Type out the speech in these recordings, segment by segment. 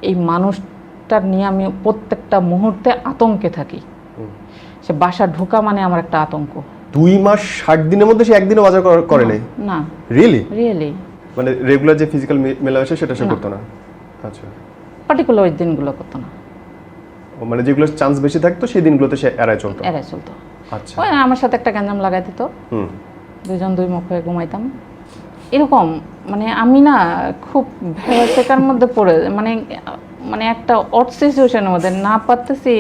এই মানুষটা নিয়ে আমি প্রত্যেকটা মুহূর্তে আতঙ্কে থাকি। সে বাসা ঢোকা মানে আমার একটা আতঙ্ক। 2 মাস 60 দিনের মধ্যে সে একদিনও বাজার করে নাই? না। রিয়েলি মানে রেগুলার যে ফিজিক্যাল মেলামেশা সেটা সে করতো না? আচ্ছা, পার্টিকুলার ওই দিনগুলো করতো না। মানে যেগুলো চান্স বেশি থাকতো সেই দিনগুলোতে সে এড়ায় চলতো? আচ্ছা, ওই আমার সাথে একটা গ্যাঞ্জাম লাগাই দিত, দুজন দুই মুখ হয়ে ঘুমাইতাম এরকম। মানে আমি না খুব ভেড়ার মধ্যে পড়ে মানে একটা অড সিচুয়েশনের মধ্যে না পারতেছি।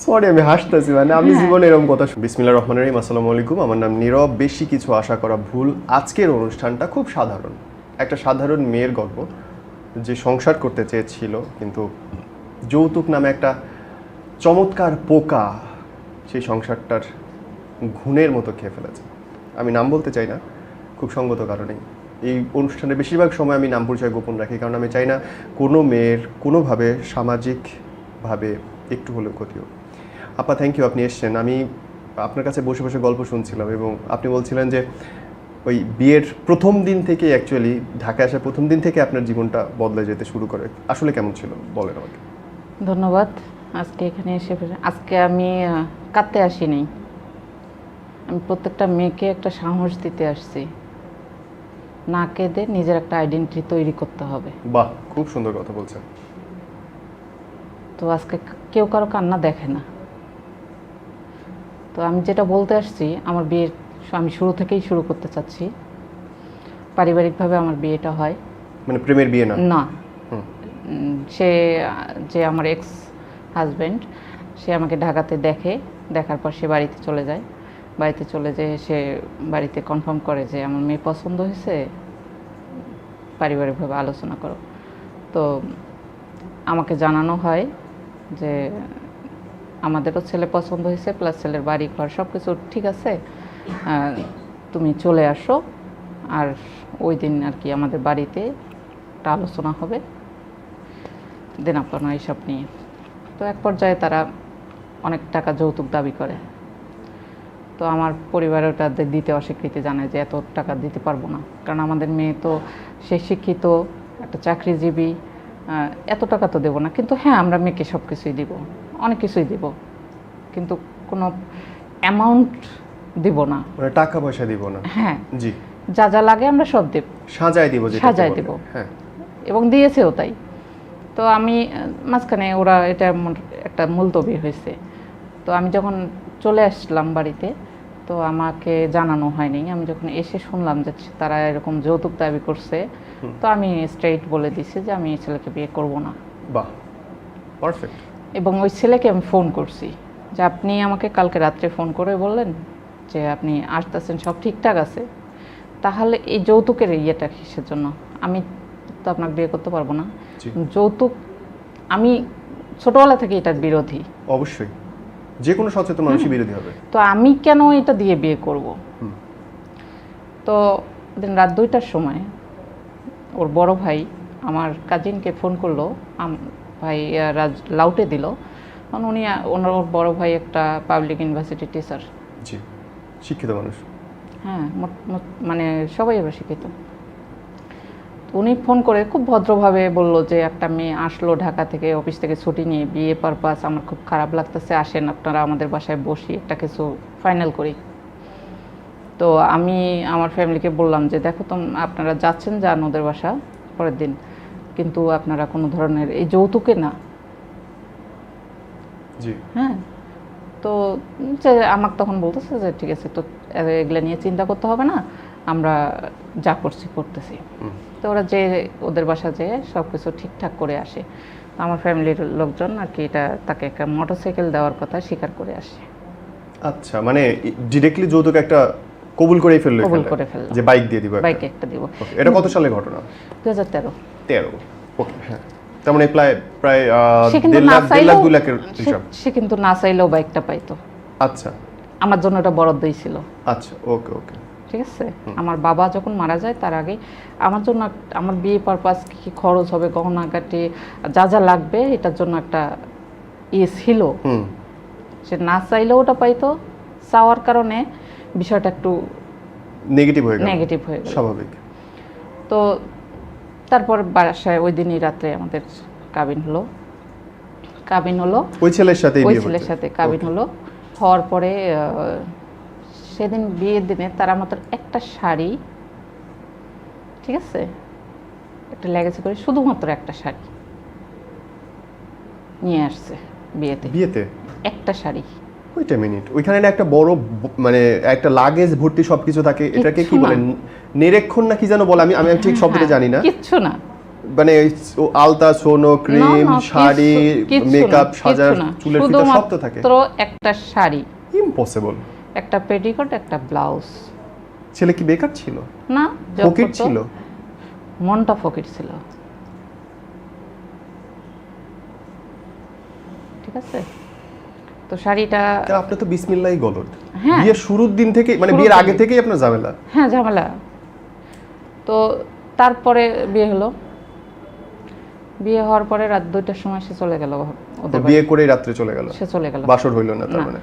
সরি আমি হাসতেছি, মানে আমি জীবনে এরকম কথা। বিসমিল্লাহির রহমানির রহিম, আসসালামু আলাইকুম। আমার নাম নীরব। বেশি কিছু আশা করা ভুল। আজকের অনুষ্ঠানটা খুব সাধারণ, একটা সাধারণ মেয়ের গল্প যে সংসার করতে চেয়েছিল, কিন্তু যৌতুক নামে একটা চমৎকার পোকা সেই সংসারটার ঘুণের মতো খেয়ে ফেলেছে। আমি নাম বলতে চাই না খুব সঙ্গত কারণেই। এই অনুষ্ঠানে বেশিরভাগ সময় আমি নাম পরিচয় গোপন রাখি, কারণ আমি চাই না কোনো মেয়ের কোনোভাবে সামাজিকভাবে একটু হলেও ক্ষতি হোক। আপা থ্যাংক ইউ, আপনি এসছেন। আমি আপনার কাছে বসে বসে গল্প শুনছিলাম এবং আপনি বলছিলেন যে ওই বিয়ের প্রথম দিন থেকে, অ্যাকচুয়ালি ঢাকায় আসার প্রথম দিন থেকে আপনার জীবনটা বদলে যেতে শুরু করে। আসলে কেমন ছিল বলেন আমাকে। ধন্যবাদ। আজকে এখানে এসে আজকে আমি কাঁদতে আসিনি, আমি প্রত্যেকটা মেয়েকে একটা সাহস দিতে আসছি। না কেঁদে নিজের একটা আইডেন্টিটি তৈরি করতে হবে। বাহ, খুব সুন্দর কথা বলছেন। তো আজকে কেউ কারো কান্না দেখে না। তো আমি যেটা বলতে আসছি, আমার বিয়ের আমি শুরু থেকেই শুরু করতে চাচ্ছি। পারিবারিকভাবে আমার বিয়েটা হয়, মানে প্রেমের বিয়ে না? না, সে যে আমার এক্স হাজব্যান্ড, সে আমাকে ঢাকাতে দেখার পর সে বাড়িতে চলে যায়। বাড়িতে চলে যেয়ে সে বাড়িতে কনফার্ম করে যে আমার মেয়ে পছন্দ হয়েছে, পারিবারিকভাবে আলোচনা করো। তো আমাকে জানানো হয় যে আমাদেরও ছেলে পছন্দ হয়েছে, প্লাস ছেলের বাড়ি ঘর সব কিছু ঠিক আছে, তুমি চলে আসো। আর ওই দিন আর কি আমাদের বাড়িতে একটা আলোচনা হবে, দেন আপনারা এইসব নিয়ে। তো এক পর্যায়ে তারা অনেক টাকা যৌতুক দাবি করে। তো আমার পরিবার ওটা দিতে অস্বীকৃতি জানায় যে এত টাকা দিতে পারবো না, কারণ আমাদের মেয়ে তো সে শিক্ষিত, একটা চাকরিজীবী, এত টাকা তো দেবো না। কিন্তু হ্যাঁ, আমরা মেয়েকে সব কিছুই দিব, অনেক কিছুই দিব, কিন্তু কোনো অ্যামাউন্ট দিব না, মানে টাকা পয়সা দিব না। হ্যাঁ, জি, যা যা লাগে আমরা সব দেব, সাজায় দিব, সাজায় দিব। হ্যাঁ, এবং দিয়েছেও তাই। তো আমি মাঝখানে ওরা এটা একটা মুলতবি হয়েছে। তো আমি যখন চলে আসলাম বাড়িতে, তো আমাকে জানানো হয়নি। আমি যখন এসে শুনলাম যে তারা এরকম যৌতুক দাবি করছে, তো আমি স্ট্রেইট বলে দিছি যে আমি এই ছেলেকে বিয়ে করব না। বাহ, পারফেক্ট। এবং ওই ছেলেকে আমি ফোন করছি যে আপনি আমাকে কালকে রাত্রে ফোন করে বললেন যে আপনি আসতেছেন, সব ঠিকঠাক আছে, তাহলে এই যৌতুকের ইয়েটা কিসের জন্য? আমি তো আপনাকে বিয়ে করতে পারবো না। যৌতুক, আমি ছোটবেলা থেকে এটার বিরোধী। অবশ্যই যে কোনো সচেতন মানুষই বিরোধী হবে। তো আমি কেন এটা দিয়ে বিয়ে করব? তো দিন রাত 2টার সময় ওর বড় ভাই আমার কাজিনকে ফোন করলো, ভাই লাউটে দিল, কারণ উনি ওর বড় ভাই একটা পাবলিক ইউনিভার্সিটি টিচার। জি, শিক্ষিত মানুষ। হ্যাঁ, মানে সবাই এবার শিক্ষিত। উনি ফোন করে খুব ভদ্রভাবে বলল যে একটা মেয়ে আসলো ঢাকা থেকে, অফিস থেকে ছুটি নিয়ে, বিয়ে পারপাস, আমার খুব খারাপ লাগতেছে, আসেন আপনারা আমাদের বাসায় বসি, একটা কিছু ফাইনাল করি। তো আমি আমার ফ্যামিলিকে বললাম যে দেখো, আপনারা যাচ্ছেন, যান ওদের বাসা পরের দিন, কিন্তু আপনারা কোনো ধরনের এই যৌতুকে না। জি, হ্যাঁ। তো আমাকে তখন বলতেছে যে ঠিক আছে, তো এগুলো নিয়ে চিন্তা করতে হবে না, আমরা যা করতেছি। তো ওরা যে ওদের বাসা যেয়ে সব কিছু ঠিকঠাক করে আসে। আমার ফ্যামিলির লোকজন আর কি এটা তাকে একটা মোটরসাইকেল দেওয়ার কথা স্বীকার করে আসে। আচ্ছা, মানে ডিরেক্টলি যৌতুক একটা কবুল করেই ফেললো, যে বাইক দিয়ে দিব, বাইক একটা দিব। এটা কত সালের ঘটনা? 2013। ওকে, হ্যাঁ। তার মানে প্রায় 1.5 লাখ 2 লাখের হিসাব। সে কিন্তু না চাইলেও বাইকটা পাইতো। আচ্ছা, আমার জন্য এটা বরাদ্দই ছিল। আচ্ছা, ওকে ওকে, ঠিক আছে। আমার বাবা যখন মারা যায় তার আগে আমার জন্য, আমার বিয়ে পারপাস কি খরচ হবে, গহনাগাটি যা যা লাগবে, এটার জন্য একটা ইয়ে ছিল। সে না চাইলেও ওটা পাইতো, চাওয়ার কারণে বিষয়টা একটু নেগেটিভ হয়ে গেল, স্বাভাবিক। তো তারপর বাসায় ওই দিনই রাত্রে আমাদের কাবিন হলো ওই ছেলের সাথে ওই ছেলের সাথে কাবিন হলো। হওয়ার পরে সেদিন বিয়ের দিনে তারা মাত্র একটা শাড়ি, ঠিক আছে, একটা লেগেছে করে শুধুমাত্র একটা শাড়ি নিয়ে আসছে বিয়েতে একটা শাড়ি। ওইটা মিনিট, ওইখানে একটা বড় মানে একটা লাগেজ ভর্তি সবকিছু থাকে, এটাকে কি বলেন, নিরীক্ষণ না কি যেন বলে, আমি ঠিক শব্দটা জানি না। কিচ্ছু না, মানে আলতা, সোনো, ক্রিম, শাড়ি, মেকআপ, সাজার, চুলের ফিতা সব তো থাকে। তো একটা শাড়ি, ইম্পসিবল। একটা পেটিকোট, একটা ব্লাউজ। ছেলে কি বেকার ছিল? না, ফকির ছিল, মনটা ফকির ছিল, ঠিক আছে। তো শাড়িটা আপনি তো বিসমিল্লাহি গলদ। হ্যাঁ, বিয়ের শুরুর দিন থেকে, মানে বিয়ের আগে থেকেই আপনার ঝামেলা। হ্যাঁ, ঝামেলা। তো তারপরে বিয়ে হলো, বিয়ে হওয়ার পরে রাত 2টার সময় সে চলে গেল। তো বিয়ে করে রাত্রে চলে গেল, সে চলে গেল, বাসর হইল না। তার মানে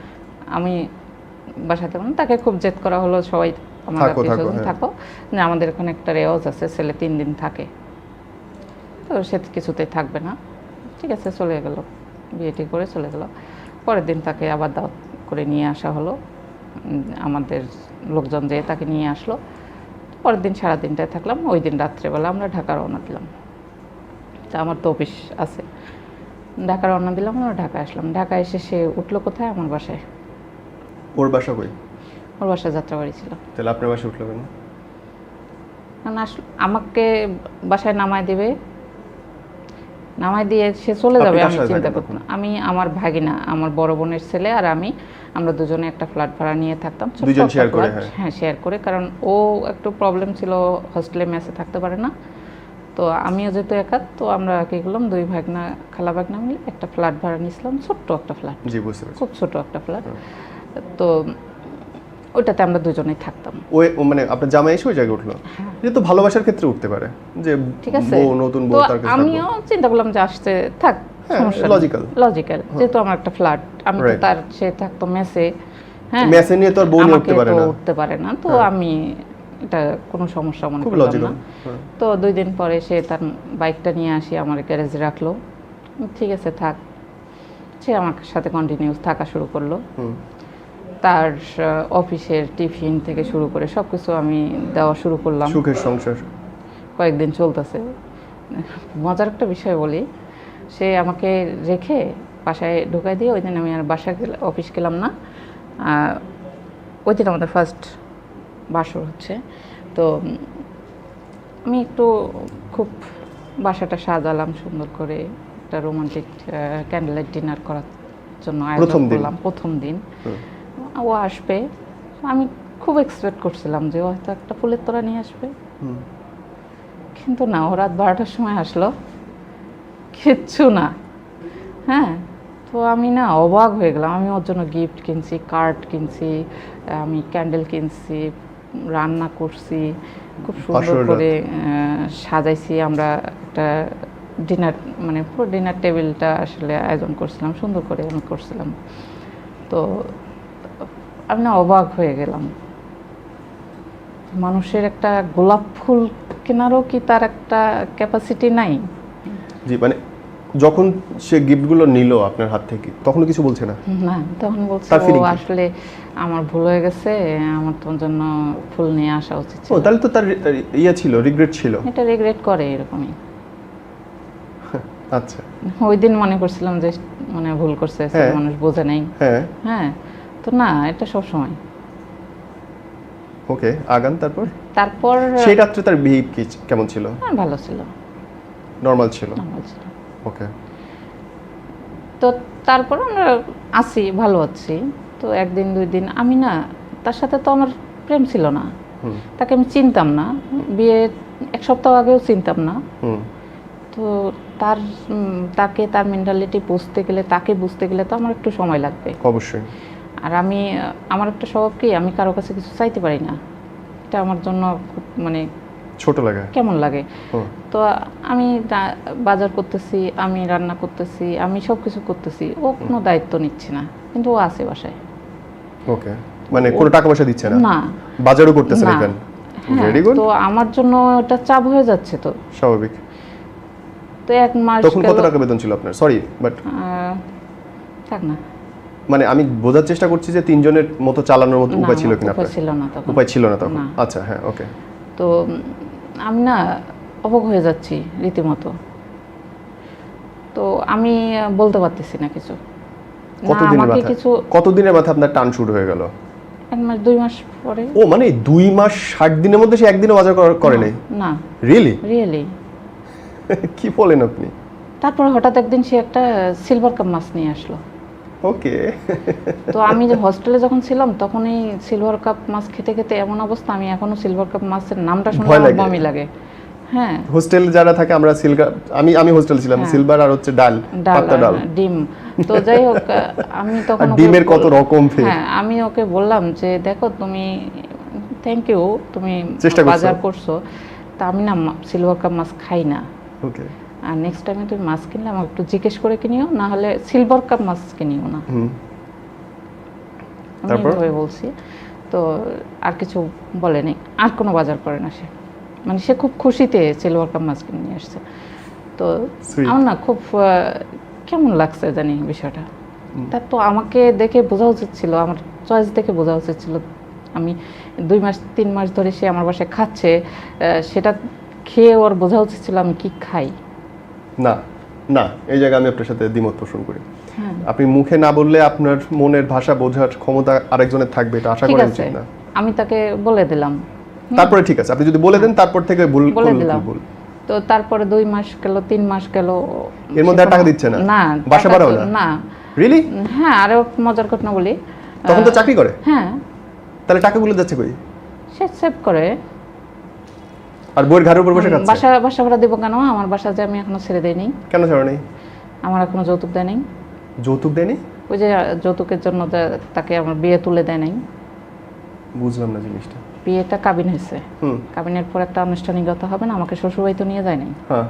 আমি বাসায় থাকলাম, তাকে খুব জেদ করা হলো, সবাই আমার থাকো, যে আমাদের এখানে একটা রেওয়াজ আছে, ছেলে 3 দিন থাকে, তো সে কিছুতেই থাকবে না, ঠিক আছে, চলে গেল, বিয়েটি করে চলে গেল। পরের দিন তাকে আবার দাওয়াত করে নিয়ে আসা হলো, আমাদের লোকজন যেয়ে তাকে নিয়ে আসলো। পরের দিন সারা দিনটায় থাকলাম। ওই দিন রাত্রেবেলা আমরা ঢাকা রওনা দিলাম, তা আমার তো অফিস আছে, ঢাকা রওনা দিলাম, আমরা ঢাকা আসলাম। ঢাকা এসে সে উঠলো কোথায়? আমার বাসায়। ওর বাসা কই? ওর বাসায় যাত্রাবাড়ি ছিল। তাহলে আপনার বাসায় উঠলো কেন? আমাকে বাসায় নামায় দিবে, নামায় দিয়ে সে চলে যাবে, আমি চিন্তা করতাম। আমি, আমার ভাগিনা, আমার বড় বোনের ছেলে আর আমরা দুজনে একটা ফ্ল্যাট ভাড়া নিয়ে থাকতাম, দুজন শেয়ার করে। হ্যাঁ, শেয়ার করে, কারণ ও একটু প্রবলেম ছিল, হস্টেলে মেসে থাকতে পারে না, তো আমিও যেহেতু একা, তো আমরা কি করলাম, 2 ভাগনা, খালা ভাগনা মিলে একটা ফ্ল্যাট ভাড়া নিয়েছিলাম, ছোট্ট একটা ফ্ল্যাট, জি বুঝতে পারছি, খুব ছোট একটা ফ্ল্যাট। তো ওইটাতে আমরা দুজনেই থাকতাম। ওই মানে আপনার জামাই এসে ওই জায়গায় উঠলো, যেহেতু ভালোবাসার ক্ষেত্রে উঠতে পারে, যে ঠিক আছে, বউ, নতুন বউ, তার কাছে আমিও চিন্তা করলাম যে আসতে থাক, সমস্যা লজিক্যাল, যেহেতু আমার একটা ফ্ল্যাট, আমি তো তার, সে থাকতো মেসে, হ্যাঁ, মেসে নিয়ে তো আর বউ নিয়ে উঠতে পারে না, তো আমি এটা কোনো সমস্যা মনে করলাম না। তো 2 দিন পরে সে তার বাইকটা নিয়ে আসি, আমার গ্যারেজে রাখলো, ঠিক আছে থাক, সে আমার সাথে কন্টিনিউস থাকা শুরু করলো। তার অফিসের টিফিন থেকে শুরু করে সব কিছু আমি দেওয়া শুরু করলাম। সুখের সংসার কয়েকদিন চলতেছে। মজার একটা বিষয় বলি, সে আমাকে রেখে বাসায় ঢুকাই দিয়ে, ওই দিন আমি আর অফিস গেলাম না, ওই দিন আমাদের ফার্স্ট বাসর হচ্ছে। তো আমি একটু খুব বাসাটা সাজালাম সুন্দর করে, একটা রোমান্টিক ক্যান্ডেল লাইট ডিনার করার জন্য আয়োজন করলাম প্রথম দিন। ও আসবে, আমি খুব এক্সপেক্ট করছিলাম যে ও হয়তো একটা ফুলের তোড়া নিয়ে আসবে, কিন্তু না, ও রাত 12টার সময় আসলো, কিচ্ছু না। হ্যাঁ, তো আমি না অবাক হয়ে গেলাম। আমি ওর জন্য গিফট কিনছি, কার্ড কিনছি, আমি ক্যান্ডেল কিনছি, রান্না করছি, খুব সুন্দর করে সাজাইছি। আমরা একটা ডিনার, মানে পুরো ডিনার টেবিলটা আসলে আয়োজন করছিলাম, সুন্দর করে আমি করছিলাম। তো আমি না অবাক হয়ে গেলাম, মানুষের একটা গোলাপ ফুল কেনারও কি তার একটা ক্যাপাসিটি নাই? জি, মানে যখন সে গিফটগুলো নিল আপনার হাত থেকে, তখন কিছু বলছে না? না, তখন বলছে ও আসলে আমার ভুল হয়ে গেছে, আমার তোমার জন্য ফুল নিয়ে আসা উচিত ছিল। তাহলে তো তার ইয়া ছিল, রিগ্রেট ছিল। এটা রিগ্রেট করে এরকমই। আচ্ছা, ওই দিন মনে করছিলাম যে মানে ভুল করছে, মানুষ বোঝে নাই। হ্যাঁ, তো না, এটা সব সময়। ওকে, আগান। তারপর সেই রাত্রে তার বিহেভ কেমন ছিল? ভালো ছিল, নরমাল ছিল। ওকে, তো তারপর আমরা আসি, ভালো আছি। তো 1 দিন 2 দিন আমি না, তার সাথে তো আমার প্রেম ছিল না, তাকে আমি চিনতাম না, বিয়ে 1 সপ্তাহ আগেও চিনতাম না। তো তাকে তার মেন্টালিটি বুঝতে গেলে, তাকে বুঝতে গেলে তো আমার একটু সময় লাগবে অবশ্যই। আর আমার একটা স্বভাব কি, আমি কারো কাছে কিছু চাইতে পারি না, এটা আমার জন্য মানে ছোট লাগে, কেমন লাগে। তো আমি বাজার করতেছি, আমি রান্না করতেছি, আমি সব কিছু করতেছি, ও কোনো দায়িত্ব নিচ্ছে না, কিন্তু ও আছে বাসায়। ওকে, মানে কোনো টাকা পয়সা দিচ্ছে না, না, বাজারও করতেছে না। Very good. তো আমার জন্য এটা চাপ হয়ে যাচ্ছে। তো স্বাভাবিক। তো 1 মাস তখন কত গেল, টাকা বেতন ছিল আপনার? সরি বাট থাক না, মানে আমি বোঝার চেষ্টা করছি যে 3 জনের মতো চালানোর মতো না, উপায় ছিল কিনা উপায় আপনার? ছিল না তখন। উপায় ছিল না তখন। না। আচ্ছা, হ্যাঁ, ওকে। তো আমি না অবাক হয়ে যাচ্ছি রীতিমতো। তো আমি বলতে পারতেছি না কিছু, না কতদিনের আমাকে মাথায় কিছু কতদিনের মাথায় আপনার টান শুরু হয়ে গেল? 1 মাস 2 মাস পরে। ও মানে 2 মাস 60 দিনের মধ্যে সে একদিনও বাজার করে নাই? না রিয়েলি? রিয়েলি। কি বলেন আপনি? তারপরে হঠাৎ একদিন সে একটা সিলভার কাপ মাছ নিয়ে আসলো। ওকে। তো আমি যে হস্টেলে যখন ছিলাম তখন এই সিলভার কাপ মাছ খেতে খেতে এমন অবস্থা, আমি এখনো সিলভার কাপ মাছের নামটা শুনলে ভয় আমার লাগে। বমি লাগে। হ্যাঁ, হোস্টেল যারা থাকে আমরা সিলভার, আমি হোস্টেল ছিলাম, হ্যাঁ। সিলভার আর হচ্ছে ডাল, ডাল পাত্তা আর ডাল। ডিম। তো যাই হোক, আমি তখন আর ওকে ডিমের কত রকম ফের। হ্যাঁ, আমি ওকে বললাম যে দেখো তুমি, থ্যাংক ইউ, তুমি চেষ্টা করছো। বাজার করছো, তা আমি না সিলভার কাপ মাছ খাই না। ওকে। আর নেক্সট টাইমে তুমি মাছ কিনলে আমাকে একটু জিজ্ঞেস করে কিনিও, না হলে সিলভার কাপ মাছ কিনিও না। হুম। আমি তারপর? এইভাবে বলছি। তো আর কিছু বলেনি, আর কোনো বাজার করে না সে। মানে সে খুব খুশিতে সিলভার কাপ মাছ কিনে নিয়ে আসছে। তো Sweet. আমার না খুব কেমন লাগছে জানি বিষয়টা। তার তো আমাকে দেখে বোঝা উচিত ছিল, আমার চয়েস দেখে বোঝা উচিত ছিল। আমি 2 মাস 3 মাস ধরে সে আমার বাসায় খাচ্ছে, সেটা খেয়ে ওর বোঝা উচিত ছিল আমি কি খাই। না, না, এই জায়গায় আমি আপনার সাথে দ্বিমত পোষণ করি। হ্যাঁ, আপনি মুখে না বললে আপনার মনের ভাষা বোঝার ক্ষমতা আরেকজনের থাকবে, এটা আশা ঠিক করা আছে, উচিত না। আমি তাকে বলে দিলাম। তারপরে ঠিক আছে, আপনি যদি বলে দেন তারপর থেকে ভুল বলে ভুল দিলাম। ভুল। তো তারপরে 2 মাস গেল, 3 মাস গেল, এর মধ্যে আর সে টাকা কোনো- দিচ্ছে না? না, বাসা টাকা ভাড়াও তো- না? না। রিয়েলি? হ্যাঁ, আরো মজার ঘটনা বলি। তখন তো চাকরি করে? হ্যাঁ, তাহলে টাকাগুলো যাচ্ছে কই? সে সেভ করে। আর বইয়ের ঘাড়ের উপর বসে খাচ্ছে? বাসা ভাড়া দেবো কেন? আমার বাসা যে আমি এখনো ছেড়ে দেইনি। কেন ছাড়া নেই? আমার এখনো যৌতুক দেয় নাই। যৌতুক দেয়নি? ওই যে যৌতুকের জন্য তাকে আমার বিয়ে তুলে দেয় নাই। বুঝলাম না জিনিসটা। বিয়েটা কাবিন হয়েছে, হুম। কাবিনের পর একটা আনুষ্ঠানিকতা হবে না, আমাকে শ্বশুরবাড়ি তো নিয়ে যায় নাই। হ্যাঁ।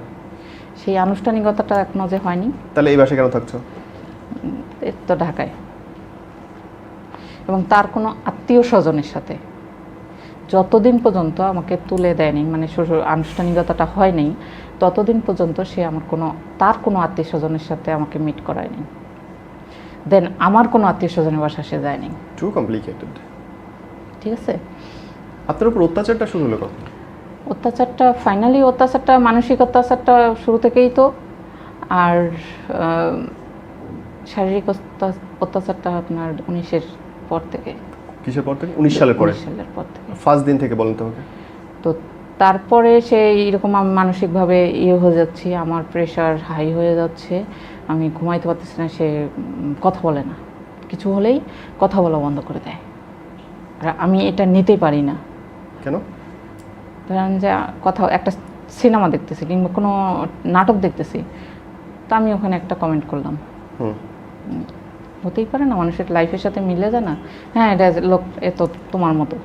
সেই আনুষ্ঠানিকতাটা এখনো যে হয়নি। তাহলে এই বাসায় কেন থাকছো? এর তো ঢাকায়, এবং তার কোনো আত্মীয় স্বজনের সাথে যতদিন পর্যন্ত আমাকে তুলে দেয়নি, মানে শ্বশুর আনুষ্ঠানিকতাটা হয়নি, ততদিন পর্যন্ত সে আমার তার কোনো আত্মীয় স্বজনের সাথে আমাকে মিট করায়নি। দেন আমার কোনো আত্মীয় স্বজনের বাসা সে যায়নি। Too complicated. ঠিক আছে, আপনার উপর অত্যাচারটা শুরু হলো কখন? অত্যাচারটা মানসিক অত্যাচারটা শুরু থেকেই তো। আর শারীরিক অত্যাচারটা আপনার 19-এর পর থেকে। কিসের পর থেকে? 19 সালের পরে? 19 সালের পর থেকে। ফার্স্ট দিন থেকে বলেন তো আমাকে। তো তারপরে সে এরকম আমি মানসিকভাবে হয়ে যাচ্ছি, আমার প্রেশার হাই হয়ে যাচ্ছে, আমি ঘুমাইতে পারতেছি না। সে কথা বলে না, কিছু হলেই কথা বলা বন্ধ করে দেয়। আর আমি এটা নিতে পারি না। কেন? ধরেন যে একটা সিনেমা দেখতেছি কিংবা কোনো নাটক দেখতেছি, তো আমি ওখানে একটা কমেন্ট করলাম, হুম। হতেই পারে না, মানুষের লাইফের সাথে মিলে যায় না। হ্যাঁ, এটা লোক এ তো তোমার মতো।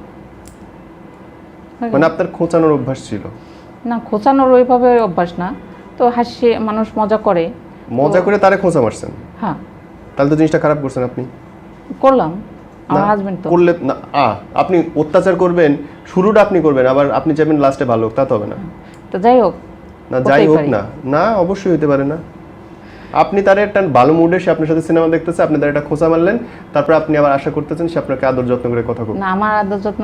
মানে আপনার খোঁচানোর অভ্যাস ছিল? না, খোঁচানোর ওইভাবে অভ্যাস না, তো হাসি, মানুষ মজা করে। মজা করে তারে খোঁচা মারছেন? হ্যাঁ, তাহলে তো জিনিসটা খারাপ করছেন আপনি। করলাম। আমার না, হাজবেন্ড তো করলে না, আপনি অত্যাচার করবেন, শুরুটা আপনি করবেন, আবার আপনি চাইবেন লাস্টে ভালো হোক, তা তো হবে না। তো যাই হোক, না যাই হতেই হোক পারি। না, না অবশ্যই হতে পারে না। আপনি তার একটা ভালো মুডে সে আপনার সাথে সিনেমা দেখতেছে, আপনি তার একটা খোঁচা মারলেন, তারপর আপনি আবার আশা করতেছেন সে আপনাকে আদর যত্ন করে কথা বলবে। না, আমার আদর যত্ন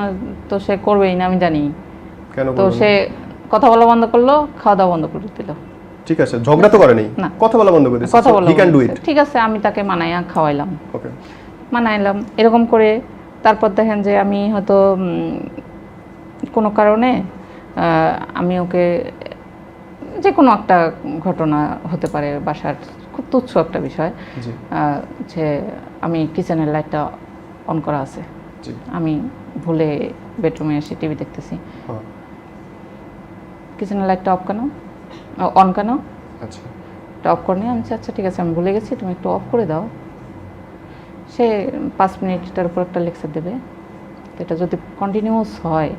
তো সে করবেই না, আমি জানি। কেন তো বলবেন না? সে কথা বলা বন্ধ করলো, খাওয়া দাওয়া বন্ধ করে দিল। ঠিক আছে, ঝগড়া তো করে নেই, না। কথা বলা বন্ধ করে দিয়েছে, কথা বলা হি ক্যান বন্ধ ডু করছে। ইট। ঠিক আছে, আমি তাকে মানাইয়া খাওয়াইলাম, ওকে। মানাইলাম এরকম করে। তারপর দেখেন যে আমি হয়তো কোনো কারণে আমি ওকে, যে কোনো একটা ঘটনা হতে পারে বাসার, খুব তুচ্ছ একটা বিষয়, জি যে আমি কিচেনের লাইটটা অন করা আছে, জি। আমি ভুলে বেডরুমে এসে টিভি দেখতেছি, হ্যাঁ। কিচেনের লাইটটা অন কেন, আচ্ছা। এটা অফ করে নিয়ে আমি বলছি, আচ্ছা ঠিক আছে, আমি ভুলে গেছি, তুমি একটু অফ করে দাও। সে 5 মিনিটটার উপর একটা লেকচার দেবে। তো এটা যদি কন্টিনিউয়াস হয়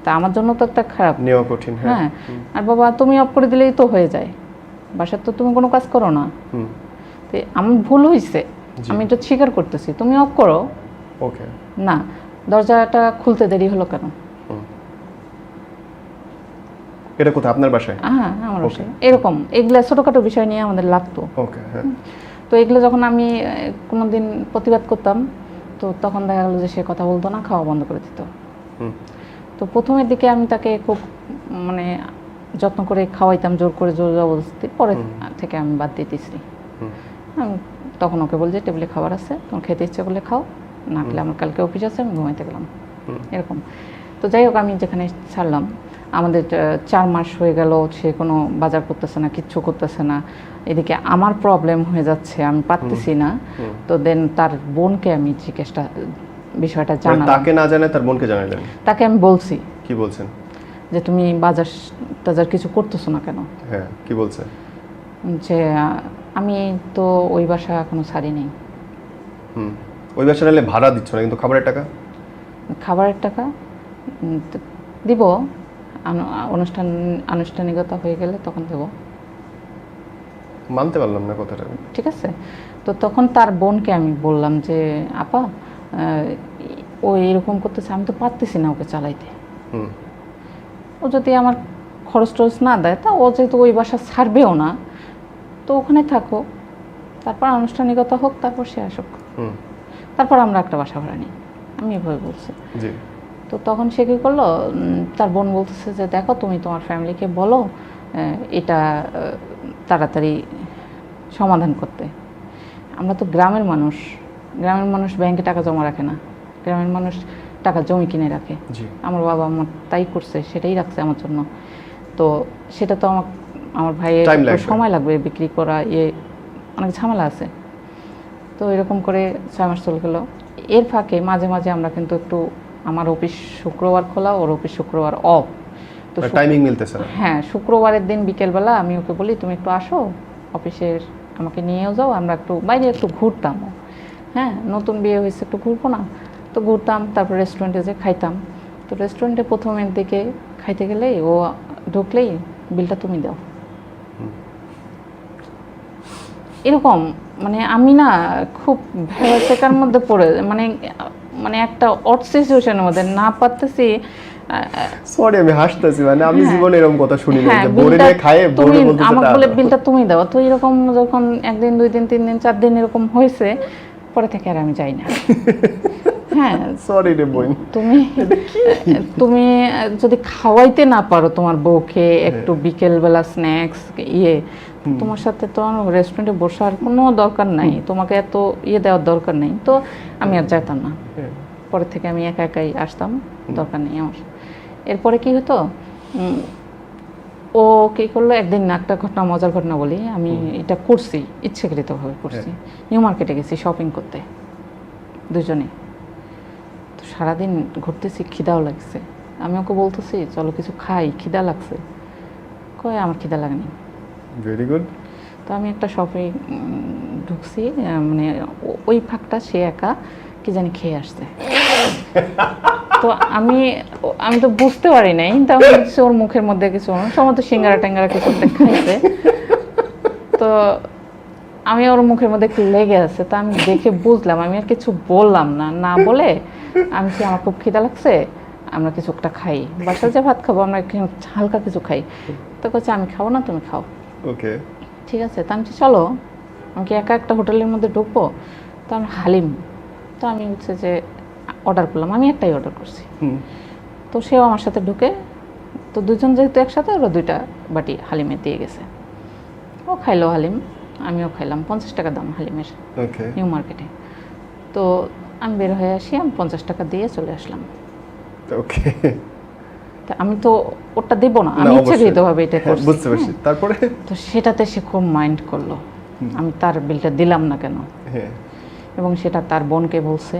তা আমার জন্য তো একটা খারাপ। নেওয়া কঠিন। হ্যাঁ, হ্যাঁ। আর বাবা তুমি অফ করে দিলেই তো হয়ে যায়, বাসার তো তুমি কোনো কাজ করো না। হুম। তো আমার ভুল হয়েছে, জি। আমি এটা স্বীকার করতেছি, তুমি অফ করো ওকে। না। দরজাটা খুলতে দেরি হলো কেন? এটা কোথায়, আপনার বাসায়? হ্যাঁ, আমার বাসায়। এরকম এগুলা ছোটোখাটো বিষয় নিয়ে আমাদের লাগতো। ওকে, হ্যাঁ। তো এগুলো যখন আমি কোনোদিন প্রতিবাদ করতাম, তো তখন দেখা গেলো যে সে কথা বলতো না, খাওয়া বন্ধ করে দিত। হুম। তো প্রথমের দিকে আমি তাকে খুব মানে যত্ন করে খাওয়াইতাম, জোর করে, জোর জবরদস্তি। পরে থেকে আমি বাদ দিয়ে দিয়েছি। আমি তখন ওকে বলছি টেবিলে খাবার আছে, তোমার খেতে ইচ্ছে করলে খাও, না খেলে আমার কালকে অফিস আছে, আমি ঘুমাইতে গেলাম, এরকম। তো যাই হোক, আমি যেখানে ছাড়লাম, আমাদের 4 মাস হয়ে গেল, সে কোনো বাজার করতেছে না, কিচ্ছু করতেছে না। এদিকে আমার প্রবলেম হয়ে যাচ্ছে, আমি পারতেছি না। তো দেন তার বোনকে আমি বিষয়টা জানালাম। তাকে না জানায় তার বোনকে জানালেন? তাকে আমি বলছি। কি বলছেন? যে তুমি বাজার টাজার কিছু করতেছো না কেন? হ্যাঁ, কি বলছে? যে আমি তো ওই বাসা এখনো ছাড়িনি। ওই বাসা নিলে ভাড়া দিচ্ছ না, কিন্তু খাবারের টাকা? খাবারের টাকা দিব, আনুষ্ঠানিকতা হয়ে গেলে তখন দেব। মানতে পারলাম না কথাটা। ঠিক আছে। তো তখন তার বোনকে আমি বললাম যে আপা, ও এরকম করতেছে, আমি তো পারতেছি না ওকে চালাইতে। ও যদি আমার খরচ টরচ না দেয়, তা ও যেহেতু ওই বাসা ছাড়বেও না, তো ওখানে থাকো, তারপর আনুষ্ঠানিকতা হোক, তারপর সে আসুক, তারপর আমরা একটা বাসা ভাড়া নিই। আমি এভাবে বলছি। তো তখন সে কী করলো, তার বোন বলতেছে যে দেখো, তুমি তোমার ফ্যামিলিকে বলো এটা তাড়াতাড়ি সমাধান করতে। আমরা তো গ্রামের মানুষ ব্যাংকে টাকা জমা রাখে না, গ্রামের মানুষ টাকা জমি কিনে রাখে। আমার বাবা আমার তাই করছে, সেটাই রাখছে আমার জন্য। তো সেটা তো আমার ভাইয়ের সময় লাগবে বিক্রি করা, অনেক ঝামেলা আছে। তো এরকম করে 6 মাস চলে গেল। এর ফাঁকে মাঝে মাঝে আমরা কিন্তু একটু, আমার অফিস শুক্রবার খোলা, ওর অফিস শুক্রবার অফ, তো টাইমিং মিলতেছে না। হ্যাঁ, শুক্রবারের দিন বিকেলবেলা আমি ওকে বলি তুমি একটু আসো অফিসের, আমাকে নিয়েও যাও, আমরা একটু বাইরে একটু ঘুরতাম। হ্যাঁ, নতুন বিয়ে হয়েছে, একটু ঘুরবো না? তো ঘুরতাম, তারপর রেস্টুরেন্টে যে খাইতাম। তো রেস্টুরেন্টে প্রথমের দিকে খাইতে গেলেই ও ঢুকলেই বিলটা তুমি দাও, এরকম। মানে আমি না খুব ভেড়ার মধ্যে পড়ে, মানে একটা অড সিচুয়েশনের মধ্যে না পারতেছি। সরি, আমি হাসতেছি, মানে আমি জীবনে এরকম কথা শুনি না হ্যাঁ, যে বোরে নিয়ে খায় বোরে বলতে আমাকে বলে বিলটা তুমি দাও। তো এরকম যখন 1 দিন 2 দিন 3 দিন 4 দিন এরকম হয়েছে, পরে থেকে আর আমি যাই না। হ্যাঁ, সরি রে বোন। তুমি যদি খাওয়াইতে না পারো তোমার বউকে একটু বিকেলবেলা স্ন্যাক্স তোমার সাথে তো রেস্টুরেন্টে বসার কোনো দরকার নাই, তোমাকে এত দেওয়ার দরকার নেই। তো আমি আর যেতাম না, পরে থেকে আমি একা একাই আসতাম, দরকার নেই আমার। এরপরে কি হতো, ও কী করলো, একদিন একটা ঘটনা, মজার ঘটনা বলি। আমি এটা করছি, ইচ্ছাকৃতভাবে করছি। নিউ মার্কেটে গেছি শপিং করতে দুজনে। তো সারাদিন ঘুরতেছি, খিদাও লাগছে। আমি ওকে বলতেছি চলো কিছু খাই, খিদা লাগছে। কয় আমার খিদা লাগেনি। Very good. তো আমি একটা শপে ঢুকছি, মানে ওই ফাঁকটা সে একা কি জানি খেয়ে আসছে। তো আমি তো বুঝতে পারি নাই, তো আমি ওর মুখের মধ্যে কিছু সম্ভবত সিঙ্গারা ট্যাঙ্গারা কিছু খাইছে। তো আমি ওর মুখের মধ্যে একটু লেগে আছে, তা আমি দেখে বুঝলাম, আমি আর কিছু বললাম না বলে আমি কি আমার খুব খিদা লাগছে, আমরা কিছু একটা খাই, বাসায় যে ভাত খাবো আমরা হালকা কিছু খাই। তো বলছে আমি খাবো না, তুমি খাও। ওকে, ঠিক আছে। তা আমি চলো, আমি কি একা একটা হোটেলের মধ্যে ঢুকবো? তো আমি হালিম, তো আমি হচ্ছে যে অর্ডার করলাম, আমি একটাই অর্ডার করছি। তো সেও আমার সাথে ঢুকে, তো দুজন যেহেতু একসাথে, ওরা 2টা বাটি হালিমে দিয়ে গেছে। ও খাইলো হালিম, আমিও খাইলাম। 50 টাকা দাম হালিমের নিউ মার্কেটে। তো আমি বের হয়ে আসি, আমি 50 টাকা দিয়ে চলে আসলাম। ওকে, আমি তো ওটা দেব না, আমি ইচ্ছাকৃতভাবে এটা করছি। বুঝতে পারছি। তারপরে তো সেটাতে সে খুব মাইন্ড করলো, আমি তার বিলটা দিলাম না কেন। এবং সেটা তার বোনকে বলছে,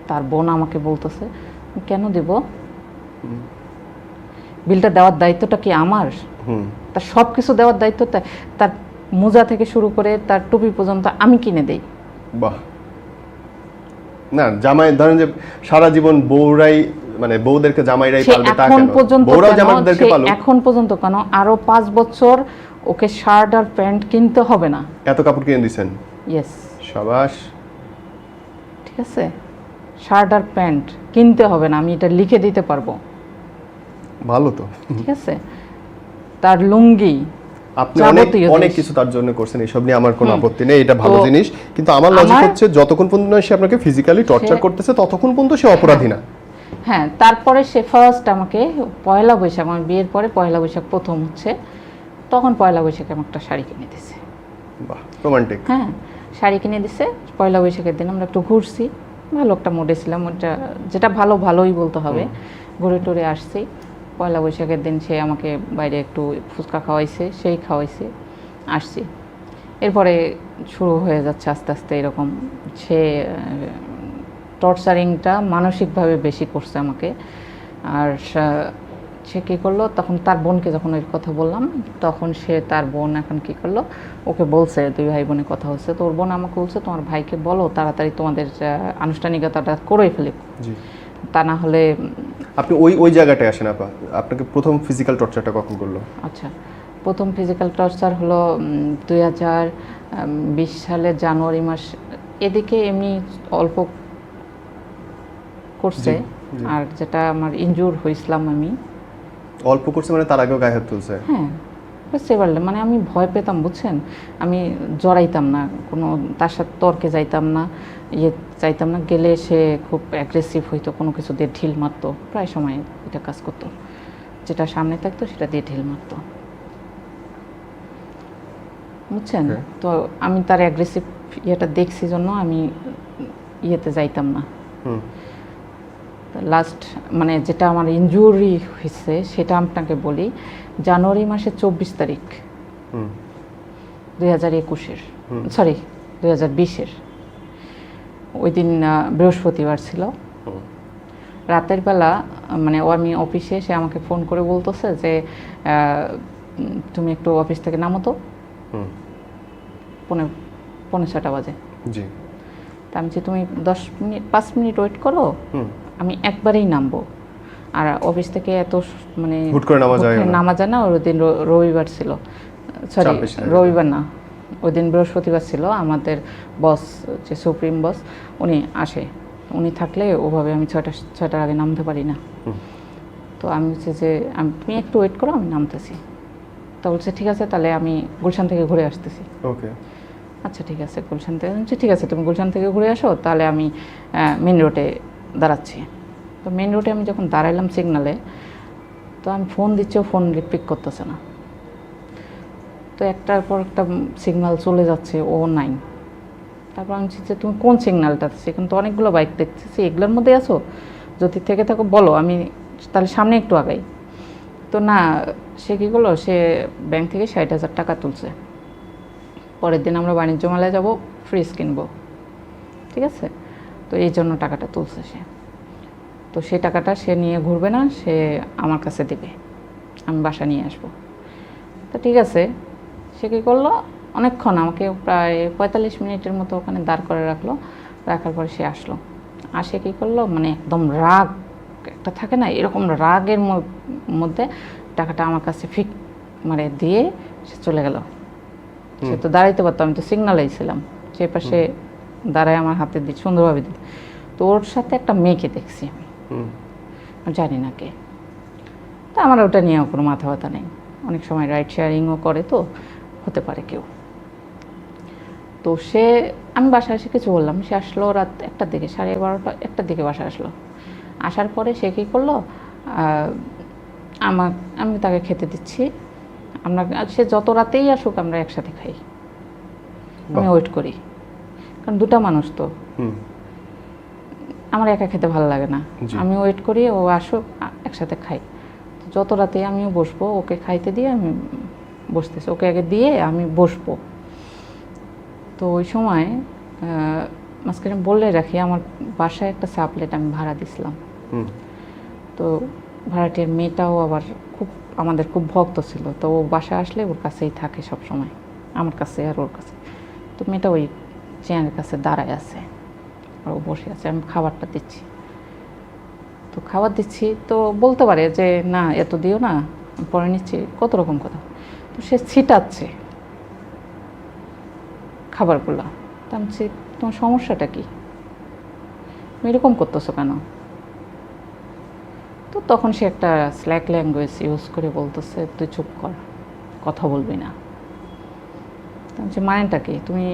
তার বোন আমাকে বলতেছে কেন দিব, বিলটা দেওয়ার দায়িত্বটা কি আমার? তার সব কিছু দেওয়ার দায়িত্ব তার মোজা থেকে শুরু করে তার টুপি পর্যন্ত আমি কিনে দেই। বাহ। না, জামাই ধরেন যে সারা জীবন বউরাই, মানে বউদেরকে জামাইরাই পালবে, তা কেন? বউরাও জামাইদেরকে পালবে। এখন পর্যন্ত কেন, আরো 5 বছর ওকে শার্ট আর প্যান্ট কিনতে হবে না। এত কাপড় কিনে দিয়েছেন? ইয়েস। শাবাশ। ঠিক আছে, শার্ট আর প্যান্ট কিনতে হবে না, আমি এটা লিখে দিতে পারবো। ভালো তো। ঠিক আছে। তার লুঙ্গি, আপনি অনেক যাবতীয় অনেক জিনিস। কিছু তার জন্য করছেন, এসব নিয়ে আমার কোনো আপত্তি নেই, এটা ভালো তো জিনিস। কিন্তু আমার লজিক আমার- হচ্ছে যতক্ষণ পর্যন্ত না সে আপনাকে ফিজিক্যালি টর্চার করতেছে ততক্ষণ পর্যন্ত সে অপরাধী না। হ্যাঁ, তারপরে সে ফার্স্ট আমাকে পয়লা বৈশাখ, আমার বিয়ের পরে পয়লা বৈশাখ প্রথম হচ্ছে, তখন পয়লা বৈশাখে আমার একটা শাড়ি কিনে দিছে। বাহ, রোমান্টিক। হ্যাঁ, শাড়ি কিনে দিছে। পয়লা বৈশাখের দিন আমরা একটু ঘুরছি, ভালো একটা মোডে ছিলাম, ওটা যেটা ভালোই বলতে হবে। ঘুরে টুরে আসছি। পয়লা বৈশাখের দিন সে আমাকে বাইরে একটু ফুচকা খাওয়াইছে, সেই খাওয়াইছে, আসছি। এরপরে শুরু হয়ে যাচ্ছে আস্তে আস্তে এরকম, সে টর্চারিংটা মানসিকভাবে বেশি করছে আমাকে। আর সে কী করলো, তখন তার বোনকে যখন ওই কথা বললাম, তখন সে তার বোন এখন কী করলো, ওকে বলছে, দুই ভাই বোনের কথা হচ্ছে, তো ওর বোন আমাকে বলছে তোমার ভাইকে বলো তাড়াতাড়ি তোমাদের আনুষ্ঠানিকতাটা করে ফেলি, জি, তা না হলে। আপনি ওই ওই জায়গাটায় আসেন আপা, আপনাকে প্রথম ফিজিক্যাল টর্চারটা কখন করলো? আচ্ছা, প্রথম ফিজিক্যাল টর্চার হলো 2020 সালের জানুয়ারি মাস। এদিকে এমনি অল্প করছে, জি। আর যেটা আমার ইনজুর হয়েছিলাম আমি। অল্প করছে মানে তার আগেও গায়ে হাত তুলছে? হ্যাঁ, বুঝতে পারলে, মানে আমি ভয় পেতাম, বুঝছেন, আমি জড়াইতাম না, কোনো তার সাথে তর্কে যাইতাম না, চাইতাম না, গেলে সে খুব অ্যাগ্রেসিভ হইতো, কোনো কিছু দিয়ে ঢিল মারতো, প্রায় সময় এটা কাজ করতো, যেটা সামনে থাকতো সেটা দিয়ে ঢিল মারতো, বুঝছেন। তো আমি তার অ্যাগ্রেসিভ ইয়েটা দেখছি জন্য আমি ইয়েতে যাইতাম না। লাস্ট মানে যেটা আমার ইনজুরি হয়েছে সেটা আপনাকে বলি, জানুয়ারি মাসের 24 তারিখ 2021-এর, সরি 2020-এর, ওই দিন বৃহস্পতিবার ছিল। রাতের বেলা মানে আমি অফিসে এসে আমাকে ফোন করে বলতেছে যে তুমি একটু অফিস থেকে নামো তো, 5:45 বাজে। জি। তা আমি যে তুমি 5 মিনিট ওয়েট করো, আমি একবারেই নামবো। আর অফিস থেকে এত মানে হুট করে নামা যায় না। ওর দিন রবিবার ছিল, সরি রবিবার না, ওই দিন বৃহস্পতিবার ছিল। আমাদের বস, যে সুপ্রিম বস, উনি আসে, উনি থাকলে ওভাবে আমি 6টার আগে নামতে পারি না। তো আমি বলছি যে তুমি একটু ওয়েট করো, আমি নামতেছি। তো বলছে ঠিক আছে, তাহলে আমি গুলশান থেকে ঘুরে আসতেছি। ওকে, আচ্ছা ঠিক আছে, গুলশান থেকে, ঠিক আছে তুমি গুলশান থেকে ঘুরে আসো, তাহলে আমি মেন রোডে দাঁড়াচ্ছি। তো মেন রোডে আমি যখন দাঁড়াইলাম সিগনালে, তো আমি ফোন দিচ্ছি, ফোন পিক করতেছে না। তো একটার পর একটা সিগনাল চলে যাচ্ছে, ও নাই। তারপর আমি বলছি যে তুমি কোন সিগনালটা, সেখানে তো অনেকগুলো বাইক দেখতেছি, এগুলোর মধ্যে আছো, যদি থেকে থাকো বলো, আমি তাহলে সামনে একটু আগাই। তো না, সে কী করলো, সে ব্যাংক থেকে 60,000 টাকা তুলছে। পরের দিন আমরা বাণিজ্য মেলায় যাব, ফ্রিজ কিনবো, ঠিক আছে, তো এই জন্য টাকাটা তুলছে সে। তো সেই টাকাটা সে নিয়ে ঘুরবে না, সে আমার কাছে দেবে, আমি বাসা নিয়ে আসবো। তো ঠিক আছে, সে কী করলো, অনেকক্ষণ আমাকে প্রায় 45 মিনিটের মতো ওখানে দাঁড় করে রাখলো। রাখার পরে সে আসলো, আসে কী করলো, মানে একদম রাগ একটা থাকে না, এরকম রাগের মধ্যে টাকাটা আমার কাছে মানে দিয়ে সে চলে গেল। সে তো দাঁড়াইতে পারতো, আমি তো সিগনালেই ছিলাম, সে পাশে দাঁড়ায় আমার হাতে দিয়ে সুন্দরভাবে দিত। তো ওর সাথে একটা মেয়েকে দেখছি আমি, জানি না কে। তা আমার ওটা নিয়েও কোনো মাথা ব্যথা নেই, অনেক সময় রাইড শেয়ারিংও করে, তো হতে পারে কেউ। তো আমি বাসায় এসে কিছু বললাম, সে আসলো রাত 1টার দিকে, 12:30 1টার দিকে বাসায় আসলো। আসার পরে সে কী করলো, আমি তাকে খেতে দিচ্ছি, সে যত রাতেই আসুক আমরা একসাথে খাই, আমি ওয়েট করি, কারণ দুটা মানুষ তো, আমার একা খেতে ভালো লাগে না, আমি ওয়েট করি, ও আসুক একসাথে খাই। যত রাতেই আমিও বসবো, ওকে খাইতে দিয়ে আমি বসতেছি, ওকে আগে দিয়ে আমি বসবো। তো ওই সময় মাঝখানে বলে রাখি, আমার বাসায় একটা সাপ্লেট আমি ভাড়া দিছিলাম। তো ভাড়াটির মেয়েটাও আবার আমাদের খুব ভক্ত ছিল, তো ও বাসায় আসলে ওর কাছেই থাকে সব সময়, আমার কাছে আর ওর কাছে। তো মেয়েটা ওই চেয়ারের কাছে দাঁড়ায় আছে, আর ও বসে আছে, আমি খাবারটা দিচ্ছি। তো খাবার দিচ্ছি, তো বলতে পারে যে না এত দিও না, পরে নিচ্ছি, কত রকম কথা। তো সে ছিটাচ্ছে খাবারগুলো। তো আমি বলছি তোমার সমস্যাটা কি, তুমি এরকম করতেছো কেন? তো তখন সে একটা স্ল্যাক ল্যাঙ্গুয়েজ ইউজ করে বলতেছে তুই চুপ কর, কথা বলবি না। বলছি মানেটা কি? তুমি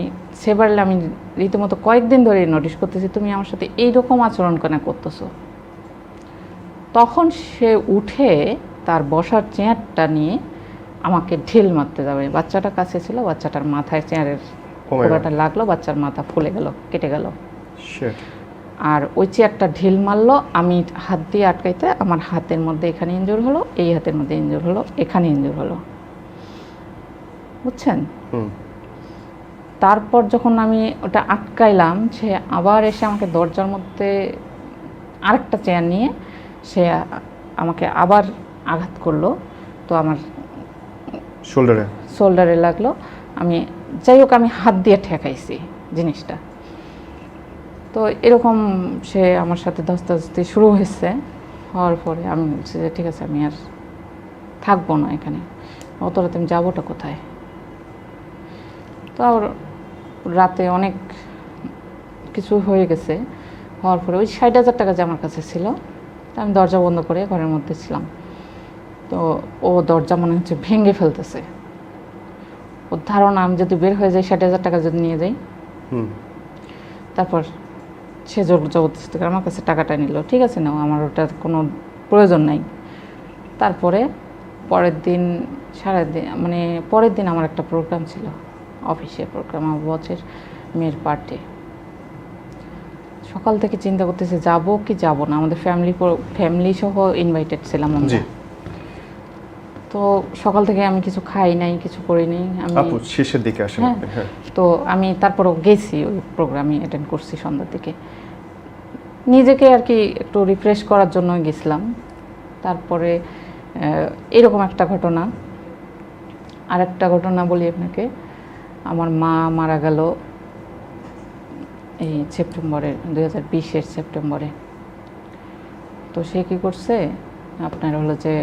সেবারলে আমি রীতিমতো কয়েকদিন ধরে নোটিশ করতেছি তুমি আমার সাথে এইরকম আচরণ কেন করতেছো। তখন সে উঠে তার বসার চেয়ারটা নিয়ে আমাকে ঢিল মারতে যাবে। বাচ্চাটা কাছে ছিল, বাচ্চাটার মাথায় চেয়ারের পোড়াটা লাগলো, বাচ্চার মাথা ফুলে গেল, কেটে গেল। আর ওই চেয়ারটা ঢিল মারলো, আমি হাত দিয়ে আটকাইতে আমার হাতের মধ্যে এখানে ইনজুর হলো, এই হাতের মধ্যে ইনজুর হলো, এখানে ইনজুর হলো, বুঝছেন? তারপর যখন আমি ওটা আটকাইলাম, সে আবার এসে আমাকে দরজার মধ্যে আরেকটা চেয়ার নিয়ে সে আমাকে আবার আঘাত করলো। তো আমার শোল্ডারে লাগলো। আমি যাই হোক আমি হাত দিয়ে ঠেকাইছি জিনিসটা। তো এরকম সে আমার সাথে ধস্তাধস্তি শুরু হয়েছে। হওয়ার পরে আমি বলছি যে ঠিক আছে আমি আর থাকবো না এখানে, অত রাতে আমি যাবোটা কোথায়? তো আর রাতে অনেক কিছু হয়ে গেছে। হওয়ার পরে ওই 60,000 টাকা যে আমার কাছে ছিল, আমি দরজা বন্ধ করে ঘরের মধ্যে ছিলাম। তো ও দরজা মনে হচ্ছে ভেঙে ফেলতেছে। ওর ধারণা আমি যদি বের হয়ে যাই 60,000 টাকা যদি নিয়ে যাই। তারপর সে জোর জবরদস্তি করে আমার কাছে টাকাটা নিল। ঠিক আছে নাও, আমার ওটার কোনো প্রয়োজন নাই। তারপরে পরের দিন সারাদিন মানে পরের দিন আমার একটা প্রোগ্রাম ছিল, অফিসের প্রোগ্রাম, আমার বসের মেয়ের বার্থডে। সকাল থেকে চিন্তা করতেছে যাব কি যাব না। আমাদের ফ্যামিলি সহ ইনভাইটেড ছিলাম আমরা। তো সকাল থেকে আমি কিছু খাই নাই, কিছু করি নাই। আমি শেষের দিকে আসেন। হ্যাঁ, তো আমি তারপরও গেছি ওই প্রোগ্রামে, অ্যাটেন্ড করছি সন্ধ্যার দিকে। নিজেকে আর কি একটু রিফ্রেশ করার জন্য গেছিলাম। তারপরে এরকম একটা ঘটনা, আরেকটা ঘটনা বলি আপনাকে। আমার মা মারা গেল এই সেপ্টেম্বরের 2020-এর সেপ্টেম্বরে। তো সে কী করছে আপনার হলো যে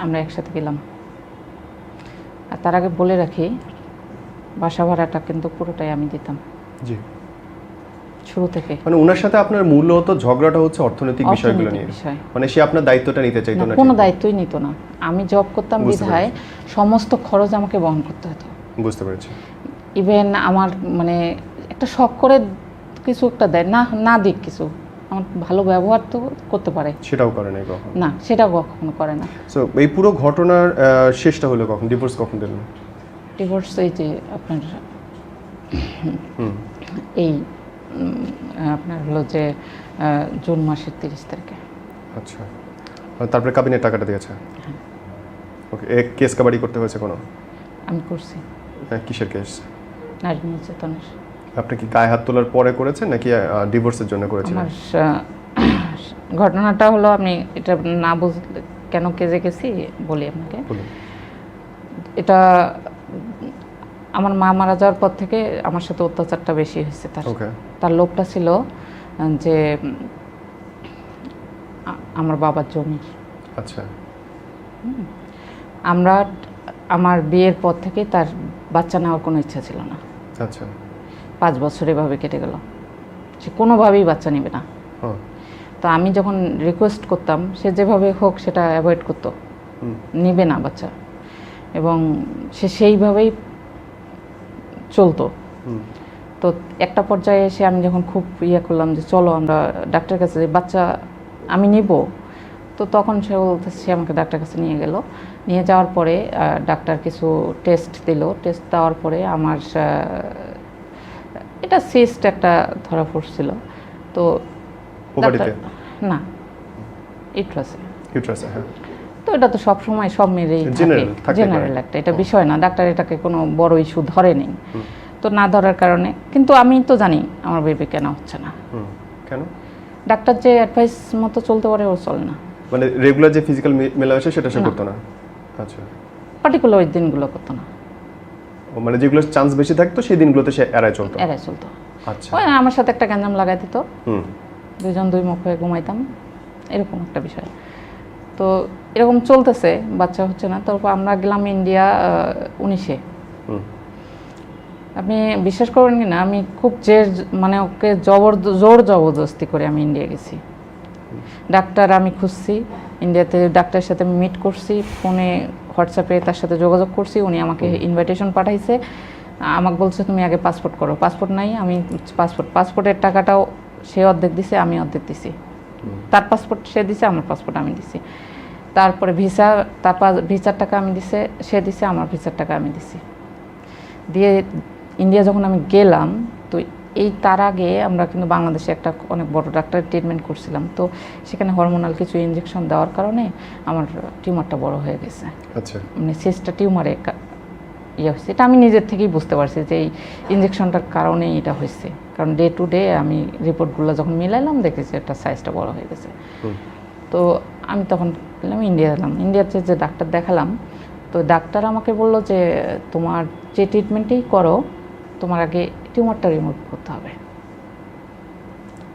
আমরা একসাথে গেলাম। আর তার আগে বলে রাখি, বাসা ভাড়াটা কিন্তু পুরোটাই আমি দিতাম শুরু থেকে। মানে ওনার সাথে আপনার মূলত ঝগড়াটা হচ্ছে অর্থনৈতিক বিষয়গুলো নিয়ে। মানে সে আপনার দায়িত্বটা নিতে চাইতো না? কোনো দায়িত্বই নিত না। আমি জব করতাম বিধায় সমস্ত খরচ আমাকে বহন করতে হতো। বুঝতে পেরেছি। ইভেন আমার মানে একটা শখ করে কিছু একটা দেয় না দিক কিছু, আমার ভালো ব্যবহার তো করতে পারে, সেটাও করে নাই কখনো? না, সেটাও কখনো করে না। সো এই পুরো ঘটনার শেষটা হলো কখন? ডিভোর্স কখন দিলেন? ডিভোর্স এই যে আপনার এই আপনার হলো যে জুন মাসের 30 তারিখে। আচ্ছা, তারপরে কাবিনের টাকাটা দিয়েছে? ওকে। কেস কাবাডি করতে হয়েছে কোনো? আমি করছি। কিসের কেস? নারী নির্যাতনের। আপনি কি গায়ে হাত তোলার পরে করেছেন নাকি ডিভোর্সের জন্য করেছেন? আমার ঘটনাটা হলো, আমি এটা না বুঝলে কেন কেজে গেছি বলি আপনাকে। এটা আমার মা মারা যাওয়ার পর থেকে আমার সাথে অত্যাচারটা বেশি হয়েছে। তার লোভটা ছিল যে আমার বাবার জমি। আচ্ছা। আমার বিয়ের পর থেকে তার বাচ্চা নেওয়ার কোনো ইচ্ছা ছিল না। আচ্ছা। 5 বছর এভাবে কেটে গেল, সে কোনোভাবেই বাচ্চা নেবে না। তো আমি যখন রিকোয়েস্ট করতাম, সে যেভাবে হোক সেটা অ্যাভয়েড করতো, নেবে না বাচ্চা, এবং সে সেইভাবেই চলতো। তো একটা পর্যায়ে এসে আমি যখন খুব করলাম যে চলো আমরা ডাক্তারের কাছে, বাচ্চা আমি নিব, তো তখন সে আমাকে ডাক্তারের কাছে নিয়ে গেল। নিয়ে যাওয়ার পরে ডাক্তার কিছু টেস্ট দিল। টেস্ট দেওয়ার পরে আমার এটা সিস্ট একটা ধরা পড়ছিল। তো না, ইউট্রাসে। তো এটা তো সবসময় সব মেয়েরই থাকে, জেনারেল একটা এটা বিষয় না। ডাক্তার এটাকে কোনো বড় ইস্যু ধরে নেই। তো না ধরার কারণে, কিন্তু আমি তো জানি আমার বেবি কেন হচ্ছে না। কেন? ডাক্তার যে অ্যাডভাইস মতো চলতে পারে ও চলে না। মানে রেগুলার যে ফিজিক্যাল মেলামেশা সেটা সে করতো না? আচ্ছা। পার্টিকুলার ওই দিনগুলো করতো না। মানে যেগুলো চান্স বেশি থাকতো সেই দিনগুলোতে সে এড়ায় চলতো? আচ্ছা। ওই আমার সাথে একটা গ্যাঞ্জাম লাগাই দিত, দুজন দুই মুখ হয়ে ঘুমাইতাম, এরকম একটা বিষয়। তো এরকম চলতেছে, বাচ্চা হচ্ছে না। তারপর আমরা গেলাম ইন্ডিয়া 19-এ। আপনি বিশ্বাস করবেন কি না, আমি খুব মানে ওকে জোর জবরদস্তি করে আমি ইন্ডিয়া গেছি। ডাক্তার আমি খুঁজছি ইন্ডিয়াতে, ডাক্তারের সাথে আমি মিট করছি, ফোনে হোয়াটসঅ্যাপে তার সাথে যোগাযোগ করছি, উনি আমাকে ইনভাইটেশন পাঠাইছে, আমাকে বলছে তুমি আগে পাসপোর্ট করো। পাসপোর্ট নাই, আমি পাসপোর্টের টাকাটাও সে অর্ধেক দিছে, আমি অর্ধেক দিছি। তার পাসপোর্ট সে দিছে, আমার পাসপোর্ট আমি দিছি। তারপরে ভিসার টাকা আমি দিছে, সে দিছে, আমার ভিসার টাকা আমি দিছি। দিয়ে ইন্ডিয়া যখন আমি গেলাম, তো তার আগে আমরা কিন্তু বাংলাদেশে একটা অনেক বড় ডাক্তারের ট্রিটমেন্ট করছিলাম, তো সেখানে হরমোনাল কিছু ইনজেকশন দেওয়ার কারণে আমার টিউমারটা বড় হয়ে গেছে। আচ্ছা, মানে সিস্টটা টিউমারে ইয়ে হয়েছে, এটা আমি নিজের থেকেই বুঝতে পারছি যে এই ইনজেকশনটার কারণেই এটা হয়েছে। কারণ ডে টু ডে আমি রিপোর্টগুলো যখন মিলাইলাম, দেখেছি একটা সাইজটা বড় হয়ে গেছে। তো আমি তখন ইন্ডিয়া এলাম, ইন্ডিয়াতে যে ডাক্তার দেখালাম, তো ডাক্তার আমাকে বলল যে তোমার যে ট্রিটমেন্টেই করো, তোমার আগে টিউমারটা রিমুভ করতে হবে।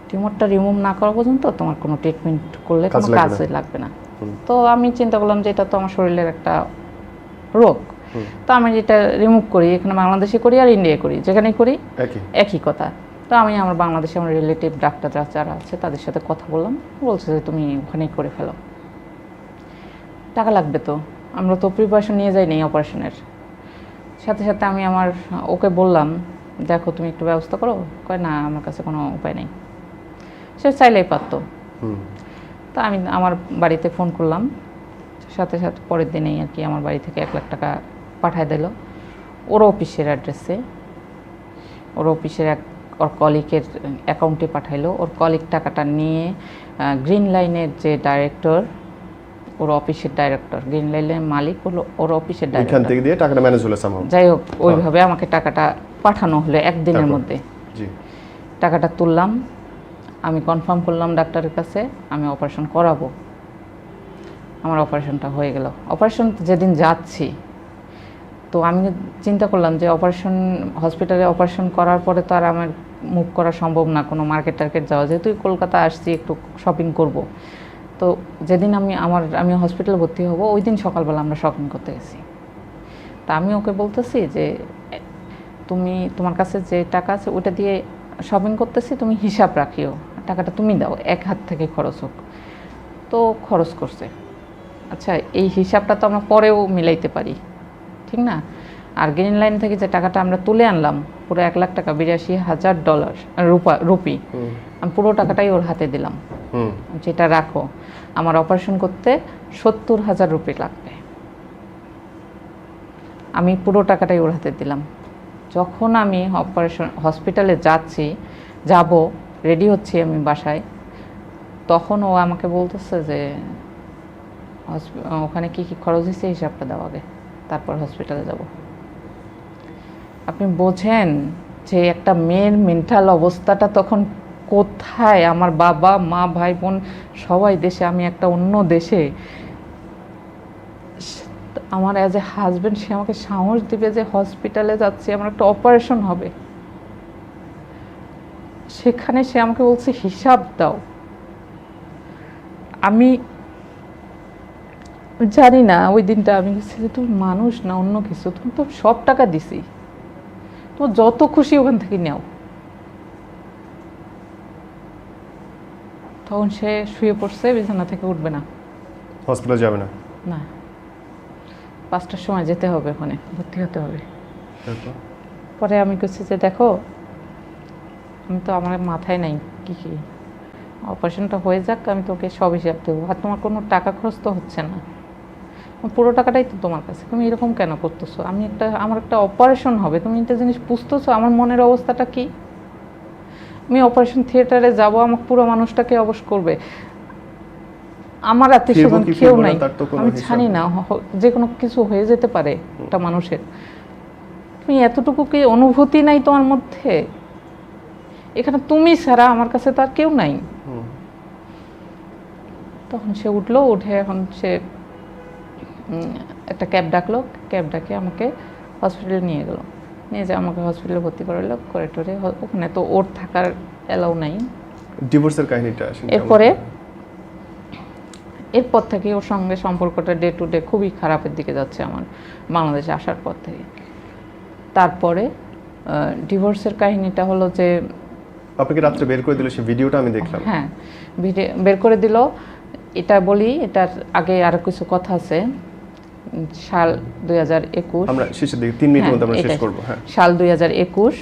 টিউমারটা রিমুভ না করা পর্যন্ত তোমার কোনো ট্রিটমেন্ট করলে কোনো কাজে লাগবে না। তো আমি চিন্তা করলাম যে এটা তো আমার শরীরের একটা রোগ, তো আমি যেটা রিমুভ করি, এখানে বাংলাদেশে করি আর ইন্ডিয়ায় করি, যেখানেই করি একই কথা। তো আমি আমার বাংলাদেশে আমার রিলেটিভ ডাক্তার যারা আছে তাদের সাথে কথা বললাম, বলছে যে তুমি ওখানেই করে ফেলো, টাকা লাগবে তো, আমরা তো প্রিপারেশন নিয়ে যাইনি অপারেশনের। সাথে সাথে আমি ওকে বললাম দেখো তুমি একটু ব্যবস্থা করো, কয় না আমার কাছে কোনো উপায় নেই। সে চাইলেই পারতো। তা আমি আমার বাড়িতে ফোন করলাম, সাথে সাথে পরের দিনেই আর কি আমার বাড়ি থেকে 1 লাখ টাকা পাঠায় দিল ওর অফিসের অ্যাড্রেসে। ওর অফিসের ওর কলিগের অ্যাকাউন্টে পাঠাইলো। ওর কলিগ টাকাটা নিয়ে গ্রিন লাইনের যে ডাইরেক্টর, ওর অফিসের ডাইরেক্টর, গ্রিন লাইনের মালিক হলো ওর অফিসের ডাইরেক্টর, থেকে দিয়ে টাকাটা ম্যানেজ হলো সামহাউ। যাই হোক, ওইভাবে আমাকে টাকাটা পাঠানো হলো একদিনের মধ্যে। টাকাটা তুললাম, আমি কনফার্ম করলাম ডাক্তারের কাছে আমি অপারেশন করাবো। আমার অপারেশনটা হয়ে গেল। অপারেশন যেদিন যাচ্ছি, তো আমি চিন্তা করলাম যে হসপিটালে অপারেশন করার পরে তো আর আমার মুভ করা সম্ভব না, কোনো মার্কেট টার্কেট যাওয়া, যেহেতু কলকাতা আসছি একটু শপিং করব। তো যেদিন আমি হসপিটালে ভর্তি হব, ওই দিন সকালবেলা আমরা শপিং করতে গেছি। তা আমি ওকে বলতেছি যে তোমার কাছে যে টাকা আছে ওটা দিয়ে শপিং করতেছি, তুমি হিসাব রাখিও, টাকাটা তুমি দাও, এক হাত থেকে খরচ হোক। তো খরচ করছে। আচ্ছা, এই হিসাবটা তো আমরা পরেও মিলাইতে পারি, ঠিক না? আর গ্রিন লাইন থেকে যে টাকাটা আমরা তুলে আনলাম, পুরো 1 লাখ টাকা, $82,000 রুপি, আমি পুরো টাকাটাই ওর হাতে দিলাম, যেটা রাখো, আমার অপারেশন করতে 70,000 রুপি লাগবে। আমি পুরো টাকাটাই ওর হাতে দিলাম। যখন আমি হসপিটালে যাব রেডি হচ্ছি আমি বাসায়, তখন ও আমাকে বলতেছে যে ওখানে কি কি খরচ হয়েছে হিসাবটা দাও আগে, তারপর হসপিটালে যাব। আপনি বোঝেন যে একটা মেয়ের মেন্টাল অবস্থাটা তখন কোথায়? আমার বাবা মা ভাই বোন সবাই দেশে, আমি একটা অন্য দেশে। আমার অ্যাজ এ হাজব্যান্ড সে আমাকে সাহস দিবে যে হসপিটালে যাচ্ছি, আমার একটা অপারেশন হবে, সেখানে সে আমাকে বলছে হিসাব দাও। আমি জানি না ওই দিনটা আমি বলছি যে তুমি মানুষ না অন্য কিছু, তুমি তো সব টাকা দিছি, তোমার যত খুশি ওখান থেকে নাও। তখন সে শুয়ে পড়ছে, বিছানা থেকে উঠবে না, হসপিটাল যাবে না। না, 5টার সময় যেতে হবে, ওখানে ভর্তি হতে হবে। পরে আমি বলছি যে দেখো, আমি তো আমার মাথায় নাই কি কি, অপারেশনটা হয়ে যাক, আমি তোকে সব হিসাব দেবো, আর তোমার কোনো টাকা খরচ তো হচ্ছে না, পুরো টাকাটাই তো তোমার কাছে, তুমি এরকম কেন করতেছো? আমার একটা অপারেশন হবে, তুমি একটা জিনিস বুঝতেছো আমার মনের অবস্থাটা কি? আমি অপারেশন থিয়েটারে যাব, আমাকে পুরো মানুষটাকে অবশ করবে, আমার আত্মীয়স্বজন কেউ নাই, আমি জানি না, যে কোনো কিছু হয়ে যেতে পারে একটা মানুষের। তুমি এতটুকু কি অনুভূতি নাই তোমার মধ্যে? এখানে তুমি ছাড়া আমার কাছে তার কেউ নাই। তখন সে উঠলো, উঠে এখন সে একটা ক্যাব ডাকলো, ক্যাব ডাকে আমাকে হসপিটালে নিয়ে গেল, নিয়ে যে আমাকে হসপিটালে ভর্তি করালো, করে টোরে। ওখানে তো ওর থাকার অ্যালাউ নাই। ডিভোর্সের কাহিনীটা এরপর থেকে ওর সঙ্গে সম্পর্কটা ডে টু ডে খুবই খারাপের দিকে যাচ্ছে আমার বাংলাদেশে আসার পর থেকে। তারপরে ডিভোর্সের কাহিনীটা হলো যে আপনাকে রাত্রে বের করে দিল, সেই ভিডিওটা আমি দেখলাম। হ্যাঁ, বের করে দিল। এটা বলি, এটার আগে আরও কিছু কথা আছে। সাল 2021, আমরা শেষের দিকে 3 মিনিটের মধ্যে আমরা শেষ এটাই। করব। হ্যাঁ সাল 2021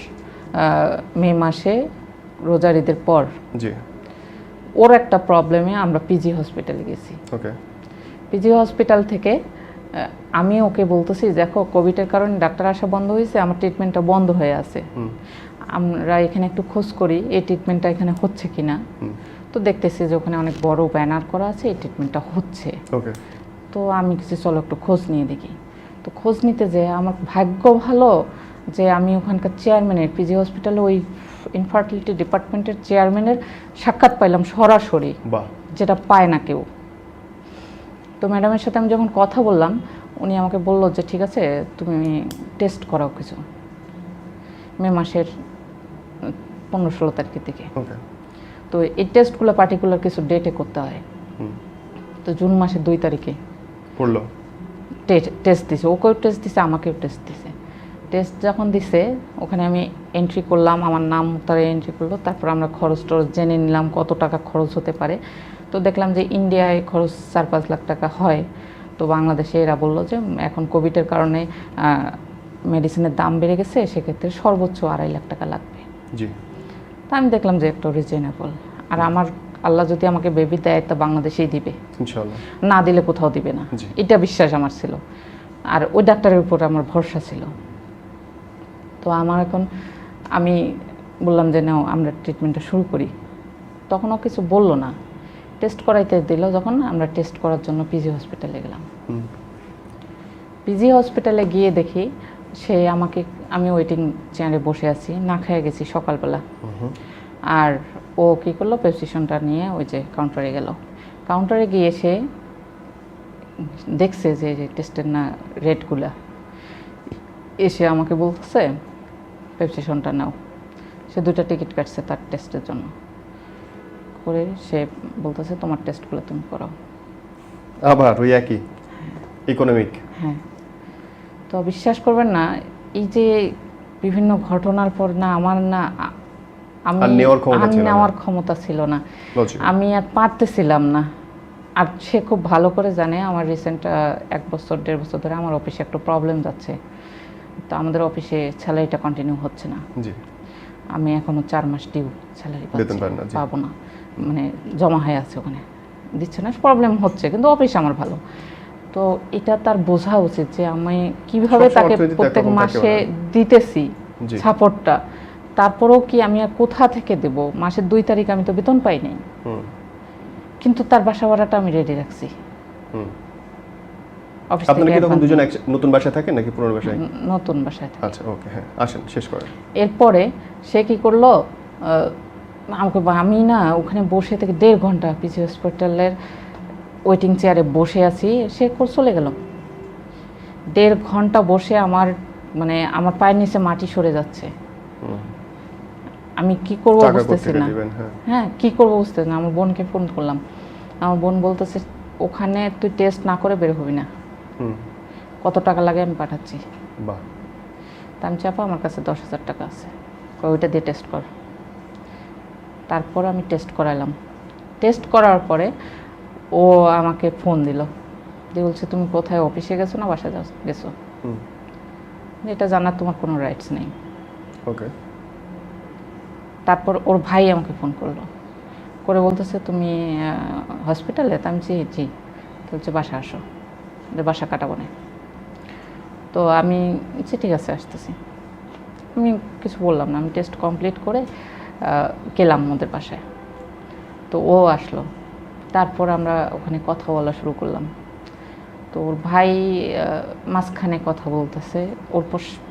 মে মাসে রোজার ঈদের পর জি ওর একটা প্রবলেমে আমরা পিজি হসপিটালে গেছি। ওকে পিজি হসপিটাল থেকে আমি ওকে বলতেছি, দেখো কোভিডের কারণে ডাক্তার আসা বন্ধ হয়েছে, আমার ট্রিটমেন্টটা বন্ধ হয়ে আছে, আমরা এখানে একটু খোঁজ করি এই ট্রিটমেন্টটা এখানে হচ্ছে কিনা। তো দেখতেছি যে ওখানে অনেক বড় ব্যানার করা আছে এই ট্রিটমেন্টটা হচ্ছে। ওকে তো আমি কিছু চলো একটু খোঁজ নিয়ে দেখি। তো খোঁজ নিতে যে আমার ভাগ্য ভালো যে আমি ওখানকার চেয়ারম্যানের, পিজি হসপিটালে ওই ইনফার্টিলিটি ডিপার্টমেন্টের চেয়ারম্যানের সাক্ষাৎ পাইলাম সরাসরি, বাহ যেটা পায় না কেউ। তো ম্যাডামের সাথে আমি যখন কথা বললাম, উনি আমাকে বললো যে ঠিক আছে তুমি টেস্ট করাও কিছু, মে মাসের 15-16 তারিখের দিকে। ওকে তো এই টেস্টগুলো পার্টিকুলার কিছু ডেটে করতে হয়। তো জুন মাসের 2 তারিখে পড়লো টেস্ট দিছে, ওকেও টেস্ট দিছে, আমাকেও টেস্ট দিছে। টেস্ট যখন দিছে ওখানে আমি এন্ট্রি করলাম, আমার নাম তারা এন্ট্রি করলো, তারপর আমরা খরচ টরচ জেনে নিলাম কত টাকা খরচ হতে পারে। তো দেখলাম যে ইন্ডিয়ায় খরচ 4-5 লাখ টাকা হয়, তো বাংলাদেশে এরা বললো যে এখন কোভিডের কারণে মেডিসিনের দাম বেড়ে গেছে, সেক্ষেত্রে সর্বোচ্চ 2.5 লাখ টাকা লাগবে। জি তা আমি দেখলাম যে একটা রিজনেবল, আর আমার আল্লাহ যদি আমাকে বেবি দেয় তা বাংলাদেশেই দিবে, ইনশাআল্লাহ, না দিলে কোথাও দিবে না, জি। এটা বিশ্বাস আমার ছিল, আর ওই ডাক্তারের উপর আমার ভরসা ছিল। তো আমার এখন আমি বললাম যে নাও আমরা ট্রিটমেন্টটা শুরু করি। তখনও কিছু বললো না, টেস্ট করাইতে দিল। যখন আমরা টেস্ট করার জন্য পিজি হসপিটালে গেলাম, পিজি হসপিটালে গিয়ে দেখি সে আমাকে, আমি ওয়েটিং চেয়ারে বসে আছি, না খেয়ে গেছি সকালবেলা, আর ও কী করলো প্রেসক্রিপশনটা নিয়ে ওই যে কাউন্টারে গেল। কাউন্টারে গিয়ে সে দেখছে যে টেস্টের না রেটগুলা, এসে আমাকে বলতেছে প্রেসক্রিপশনটা নাও। সে 2টা টিকিট কাটছে তার টেস্টের জন্য, করে সে বলতেছে তোমার টেস্টগুলো তুমি করাও। আবার ওই একই ইকোনমিক। হ্যাঁ, তো বিশ্বাস করবেন না, এই যে বিভিন্ন ঘটনার পর না আমার না আমি আর নেওয়ার ক্ষমতা ছিল না। নেওয়ার ক্ষমতা ছিল না, Logical. আমি আর পারতেছিলাম না। আর সে খুব ভালো করে জানে আমার রিসেন্ট 1 বছর 1.5 বছর ধরে আমার অফিসে একটু প্রবলেম যাচ্ছে। তো আমাদের অফিসে স্যালারিটা কন্টিনিউ হচ্ছে না, জি আমি এখনো 4 মাস ডিউ স্যালারি বেতন পান না, জি। পাবো না, মানে জমা হয়ে আছে ওখানে, দিচ্ছে না, প্রবলেম হচ্ছে, কিন্তু অফিস আমার ভালো। তো এটা তার বোঝা উচিত যে আমি কিভাবে সবসময় তাকে অর্থনীতিতে প্রত্যেক একরকম থাকেও মাসে না। দিতেছি জি। সাপোর্টটা, তারপরেও কি আমি আর কোথা থেকে দেব? মাসের 2 তারিখ আমি তো বেতন পাই নাই, কিন্তু তার বাসা ভাড়াটা আমি রেডি রাখছি। অফিস আপনারা থেকে কি তখন advance দুজন নতুন বাসায় থাকেন নাকি পুরনো বাসায়? নতুন বাসায় থাকি। আচ্ছা ওকে, হ্যাঁ আসেন শেষ করেন। এরপরে সে কি করলো, আমাকে আমি না ওখানে বসে থেকে 1.5 ঘন্টা পিজি হসপিটালের ওয়েটিং চেয়ারে বসে আছি, সে চলে গেল। 1.5 ঘন্টা বসে আমার মানে আমার পায়ের নিচে মাটি সরে যাচ্ছে, আমি কি করবো টাকা বুঝতেছি কোত্থেকে না। দিবেন? হ্যাঁ হ্যাঁ, কি করবো বুঝতেছি না। আমার বোনকে ফোন করলাম, আমার বোন বলতেছে ওখানে তুই টেস্ট না করে বের হবি না, কত টাকা লাগে আমি পাঠাচ্ছি। বাহ, তা আমি চাপা আমার কাছে 10,000 টাকা আছে, ওইটা দিয়ে টেস্ট কর। তারপর আমি টেস্ট করালাম। টেস্ট করার পরে ও আমাকে ফোন দিল, দিয়ে বলছে তুমি কোথায়, অফিসে গেছো না বাসায় গেছো? এটা জানার তোমার কোনো রাইটস নেই। ওকে। তারপর ওর ভাই আমাকে ফোন করলো, করে বলতেছে তুমি হসপিটালে? তা আমি জি জি। বলছে বাসা আসো, যে বাসা কাটাবো না। তো আমি বলছি ঠিক আছে আসতেছি। আমি কিছু বললাম না, আমি টেস্ট কমপ্লিট করে গেলাম ওদের বাসায়। তো ও আসলো, তারপর আমরা ওখানে কথা বলা শুরু করলাম। তো ওর ভাই মাঝখানে কথা বলতেছে, ওর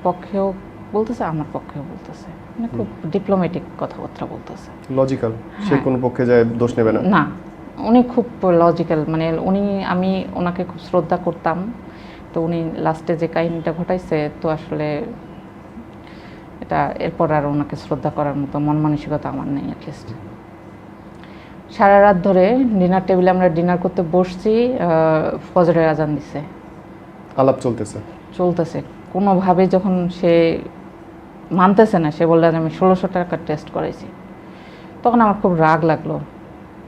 পক্ষেও বলতেছে আমার পক্ষেও বলতেছে, মানে খুব ডিপ্লোম্যাটিক কথাবার্তা বলতেছে। লজিক্যাল, সে হ্যাঁ। কোন পক্ষে যায় দোষ নেবে না। না, উনি খুব লজিক্যাল, মানে আমি ওনাকে খুব শ্রদ্ধা করতাম। তো উনি লাস্টে যে কাহিনীটা ঘটাইছে, তো আসলে এটা এরপর আর ওনাকে শ্রদ্ধা করার মতো মন মানসিকতা আমার নেই। অ্যাটলিস্ট সারা রাত ধরে ডিনার টেবিলে আমরা ডিনার করতে বসছি, ফজরের আজান দিছে, আলাপ চলতেছে। কোনোভাবে যখন সে মানতেছে না, সে বললেন আমি 1600 টাকার টেস্ট করাইছি, তখন আমার খুব রাগ লাগলো।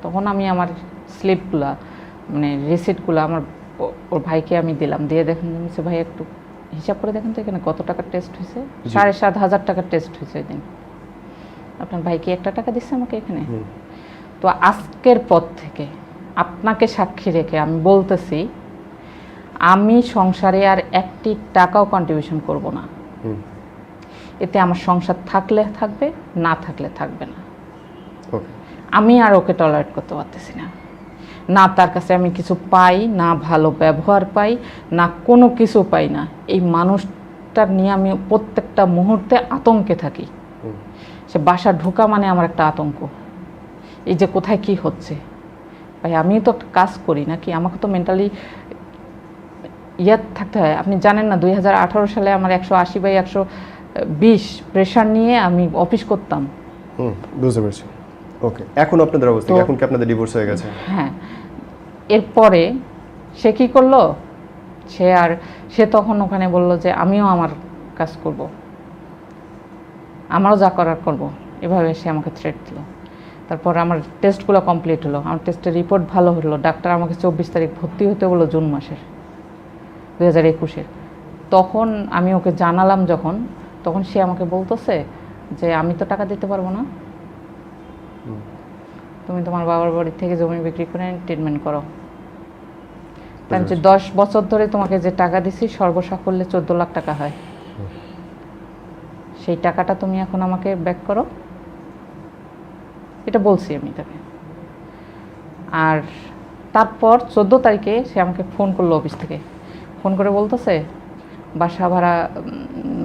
তখন আমি আমার স্লিপগুলা মানে রিসিটগুলো আমার ওর ভাইকে আমি দিলাম, দিয়ে দেখেন বলছে ভাই একটু হিসাব করে দেখেন তো এখানে কত টাকার টেস্ট হয়েছে। 7,500 টাকার টেস্ট হয়েছে ওই দিন। আপনার ভাই কি একটা টাকা দিচ্ছে আমাকে এখানে? তো আজকের পর থেকে আপনাকে সাক্ষী রেখে আমি বলতেছি, আমি সংসারে আর একটি টাকাও কন্ট্রিবিউশন করব না। এতে আমার সংসার থাকলে থাকবে, না থাকলে থাকবে না। আমি আর ওকে টলারেট করতে পারতেছি না। না তার কাছে আমি কিছু পাই, না ভালো ব্যবহার পাই, না কোনো কিছু পাই না। এই মানুষটা নিয়ে আমি প্রত্যেকটা মুহূর্তে আতঙ্কে থাকি। সে বাসা ঢোকা মানে আমার একটা আতঙ্ক, এই যে কোথায় কি হচ্ছে। ভাই আমি তো একটা কাজ করি নাকি, আমাকে তো মেন্টালি থাকতে হয়। আপনি জানেন না 2018 সালে আমার 180/120 প্রেশার নিয়ে আমি অফিস করতাম। বুঝতে পারছি। ওকে, এখন আপনাদের অবস্থা কি? এখন কি আপনাদের ডিভোর্স হয়ে গেছে? হ্যাঁ, এরপরে সে কি করলো, সে তখন ওখানে বললো যে আমিও আমার কাজ করব, আমারও যা করার করব, এভাবে সে আমাকে থ্রেট দিল। তারপর আমার টেস্টগুলো কমপ্লিট হলো, আমার টেস্টের রিপোর্ট ভালো হলো। ডাক্তার আমাকে 24 তারিখ ভর্তি হতে বললো, জুন মাসের 2021-এর। তখন আমি ওকে জানালাম যখন, তখন সে আমাকে বলতেছে যে আমি তো টাকা দিতে পারবো না, তুমি তোমার বাবার বাড়ি থেকে জমি বিক্রি করে ট্রিটমেন্ট করো। কারণ যে 10 বছর ধরে তোমাকে যে টাকা দিছি সর্বসাকল্যে 14 লাখ টাকা হয়, সেই টাকাটা তুমি এখন আমাকে ব্যাক করো, এটা বলছি আমি তাকে। আর তারপর 14 তারিখে সে আমাকে ফোন করলো অফিস থেকে, ফোন করে বলতেছে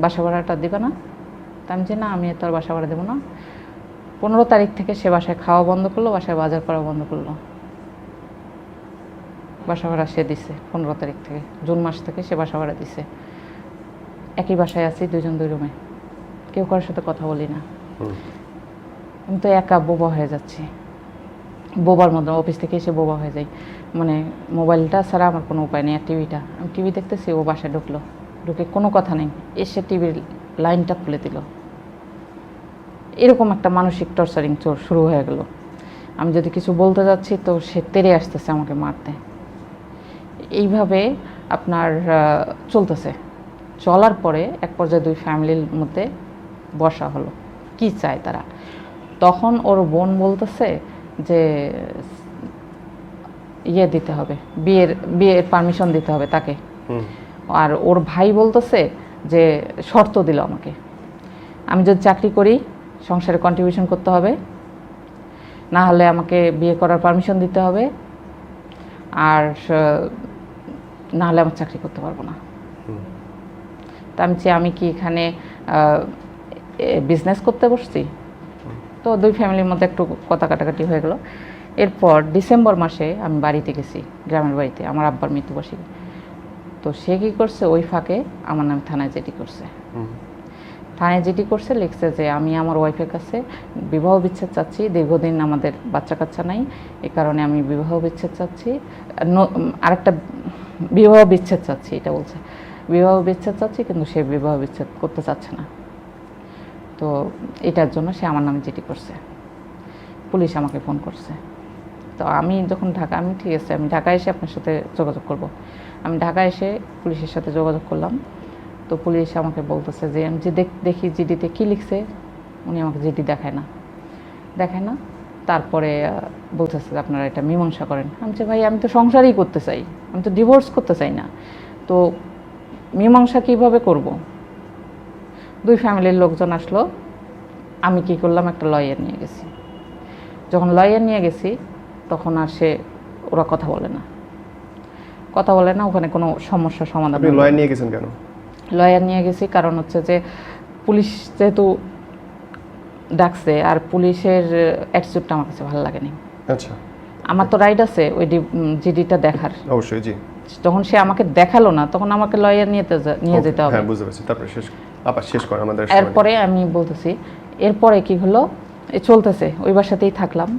বাসা ভাড়াটা দিবে না? তা আমি যে না, আমি তো আর বাসা ভাড়া দেবো না। 15 তারিখ থেকে সে বাসায় খাওয়া বন্ধ করলো, বাসায় বাজার করা বন্ধ করলো। বাসা ভাড়া সে দিছে 15 তারিখ থেকে, জুন মাস থেকে সে বাসা ভাড়া দিছে। একই বাসায় আছি, 2 জন 2 রুমে, কেউ কারোর সাথে কথা বলি না। আমি তো একা বোবা হয়ে যাচ্ছি, বোবার মতো অফিস থেকে এসে বোবা হয়ে যাই। মানে মোবাইলটা ছাড়া আমার কোনো উপায় নেই। আর টিভিটা, আমি টিভি দেখতেছি, ও বাসায় ঢুকলো, ঢুকে কোনো কথা নেই, এসে টিভির লাইনটা খুলে দিল। এরকম একটা মানসিক টর্চারিং শুরু হয়ে গেল। আমি যদি কিছু বলতে যাচ্ছি তো সে তেড়ে আসতেছে আমাকে মারতে। এইভাবে আপনার চলতেছে। চলার পরে এক পর্যায়ে 2 ফ্যামিলির মধ্যে বসা হলো, কি চায় তারা। তখন ওর বোন বলতেছে যে দিতে হবে, বিয়ের পারমিশন দিতে হবে তাকে। আর ওর ভাই বলতেছে যে শর্ত দিল আমাকে, আমি যদি চাকরি করি সংসারে কন্ট্রিবিউশন করতে হবে, না হলে আমাকে বিয়ে করার পারমিশন দিতে হবে, আর না হলে আমার চাকরি করতে পারবো না। তা আমি কি এখানে বিজনেস করতে বসছি? তো 2 ফ্যামিলির মধ্যে একটু কথা কাটাকাটি হয়ে গেল। এরপর ডিসেম্বর মাসে আমি বাড়িতে গেছি, গ্রামের বাড়িতে, আমার আব্বার মৃত্যুবার্ষিকী। তো সে কী করছে, ওই ফাঁকে আমার নামে থানায় জিডি করছে। থানায় জিডি করছে, লিখছে যে আমি আমার ওয়াইফের কাছে বিবাহ বিচ্ছেদ চাচ্ছি, দীর্ঘদিন আমাদের বাচ্চা কাচ্চা নাই, এই কারণে আমি বিবাহ বিচ্ছেদ চাচ্ছি, আরেকটা বিবাহ বিচ্ছেদ চাচ্ছি, এটা বলছে বিবাহ বিচ্ছেদ চাচ্ছি, কিন্তু সে বিবাহ বিচ্ছেদ করতে চাচ্ছে না। তো এটার জন্য সে আমার নামে জিডি করছে। পুলিশ আমাকে ফোন করছে। তো আমি যখন আমি ঠিক আছে, আমি ঢাকা এসে আপনার সাথে যোগাযোগ করব। আমি ঢাকা এসে পুলিশের সাথে যোগাযোগ করলাম। তো পুলিশ আমাকে বলতেছে যে আমি যে দেখি জিডিতে কী লিখছে, উনি আমাকে জিডি দেখায় না। তারপরে বলতেছে যে আপনারা এটা মীমাংসা করেন। আমি যে ভাই আমি তো সংসারই করতে চাই, আমি তো ডিভোর্স করতে চাই না, তো মীমাংসা কীভাবে করব? 2 ফ্যামিলির লোকজন আসলো, আমি কি করলাম, একটা লয়ার নিয়ে গেছি। যখন লয়ার নিয়ে গেছি তখন আর ওরা কথা বলে না, ওখানে কোনো সমস্যার সমাধান। আপনি লয়ার নিয়ে গেছেন কেন? লয়ার নিয়ে গেছি কারণ হচ্ছে যে পুলিশ যেহেতু ডাকছে, আর পুলিশের অ্যাটিটিউডটা আমার কাছে ভালো লাগেনি। আচ্ছা, আমার তো রাইট আছে ওই জিডিটা দেখার। অবশ্যই, জি। যখন সে আমাকে দেখালো না, তখন আমাকে লয়ার নিয়ে যেতে হবে। হ্যাঁ, বুঝতে পারছি। তারপরে শেষ কর আমাদের। এরপরে আমি বলতেছি, এরপরে কি হলো, চলতেছে, ওই বাসাতেই থাকলাম।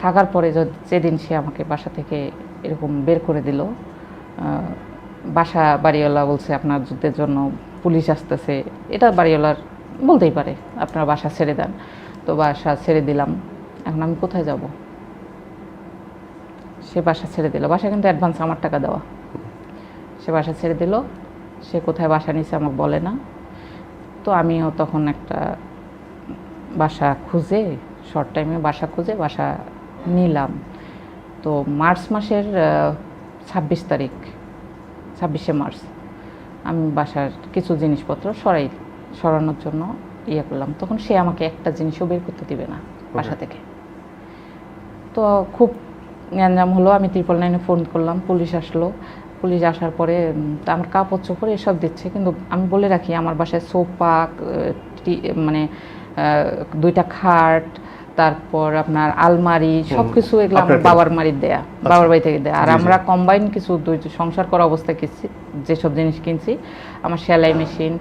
থাকার পরে যেদিন সে আমাকে বাসা থেকে এরকম বের করে দিল, বাড়িওয়ালা বলছে আপনার যুদ্ধের জন্য পুলিশ আসতেছে, এটা বাড়িওয়ালার বলতেই পারে, আপনার বাসা ছেড়ে দেন। তো বাসা ছেড়ে দিলাম, এখন আমি কোথায় যাব? সে বাসা ছেড়ে দিল। বাসা কিন্তু অ্যাডভান্স আমার টাকা দেওয়া, সে বাসা ছেড়ে দিল। সে কোথায় বাসা নিছে আমাকে বলে না। তো আমিও তখন একটা বাসা খুঁজে, শর্ট টাইমে বাসা খুঁজে বাসা নিলাম। তো মার্চ মাসের 26 তারিখ, 26শে মার্চ আমি বাসার কিছু জিনিসপত্র সরানোর জন্য ইয়ে করলাম। তখন সে আমাকে একটা জিনিসও বের করতে দিবে না বাসা থেকে। তো খুব গ্যাঞ্জাম হলো। আমি 999-এ ফোন করলাম, পুলিশ আসলো। পুলিশ আসার পরে আমার কাপড় চোপড় এসব দিচ্ছে, কিন্তু আমি বলে রাখি আমার বাসায় সোফা, মানে 2টা খাট, তারপর আপনার আলমারি, সব কিছু এগুলো আমার বাবার বাড়ির দেয়া, বাবার বাড়ি থেকে দেয়া। আর আমরা কম্বাইন কিছু সংসার করা অবস্থায় কিনছি, যেসব জিনিস কিনছি, আমার সেলাই মেশিন,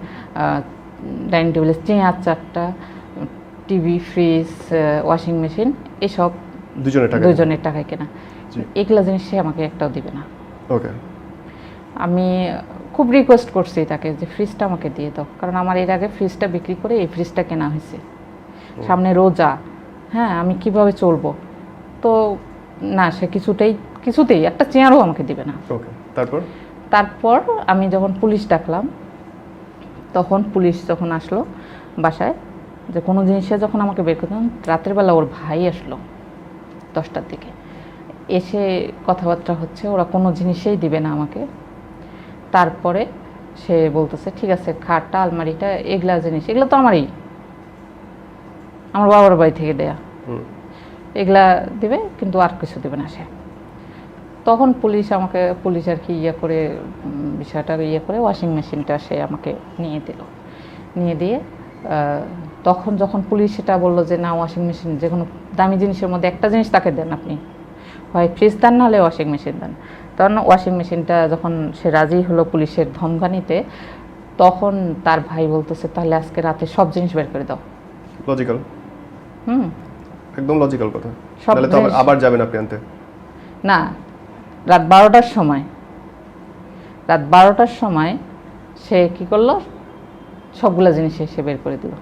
ডাইনিং টেবিলের চেয়ার 4টা, টিভি, ফ্রিজ, ওয়াশিং মেশিন, এসব দুজনের টাকায় কেনা। এগুলো জিনিস সে আমাকে একটাও দিবে না। ওকে। আমি খুব রিকোয়েস্ট করছি তাকে যে ফ্রিজটা আমাকে দিয়ে দাও, কারণ আমার এর আগে ফ্রিজটা বিক্রি করে এই ফ্রিজটা কেনা হয়েছে। সামনে রোজা, হ্যাঁ, আমি কিভাবে চলবো? তো না, সে কিছুতেই একটা চেয়ারও আমাকে দিবে না। ওকে। তারপর আমি যখন পুলিশ ডাকলাম, তখন পুলিশ যখন আসলো বাসায়, যে কোনো জিনিসে যখন আমাকে বের করতাম, রাতের বেলা ওর ভাই আসলো 10টার দিকে, এসে কথাবার্তা হচ্ছে, ওরা কোনো জিনিসেই দিবে না আমাকে। তারপরে সে বলতেছে ঠিক আছে, খাটটা, আলমারিটা, এগুলা জিনিস, এগুলো তো আমার বাবার বাড়ি থেকে দেয়া, এগুলা দিবে, কিন্তু আর কিছু দেবে না সে। তখন পুলিশ আর কি বিষয়টা ইয়ে করে ওয়াশিং মেশিনটা সে আমাকে নিয়ে দিয়ে তখন যখন পুলিশ সেটা বললো যে না, ওয়াশিং মেশিন, যে কোনো দামি জিনিসের মধ্যে একটা জিনিস তাকে দেন আপনি, হয় ফ্রিজ দেন, নাহলে ওয়াশিং মেশিন দেন। তখন ওয়াশিং মেশিনটা যখন সে রাজি হলো পুলিশের ধমকানিতে, তখন তার ভাই বলতেছে তাহলে আজকে রাতে সব জিনিস বের করে দাও। লজিক্যাল। একদম লজিক্যাল কথা। তাহলে তো আবার যাবেন আপনি আনতে? না, রাত 12টার সময় সে কি করলো, সবগুলা জিনিস সে বের করে দিল।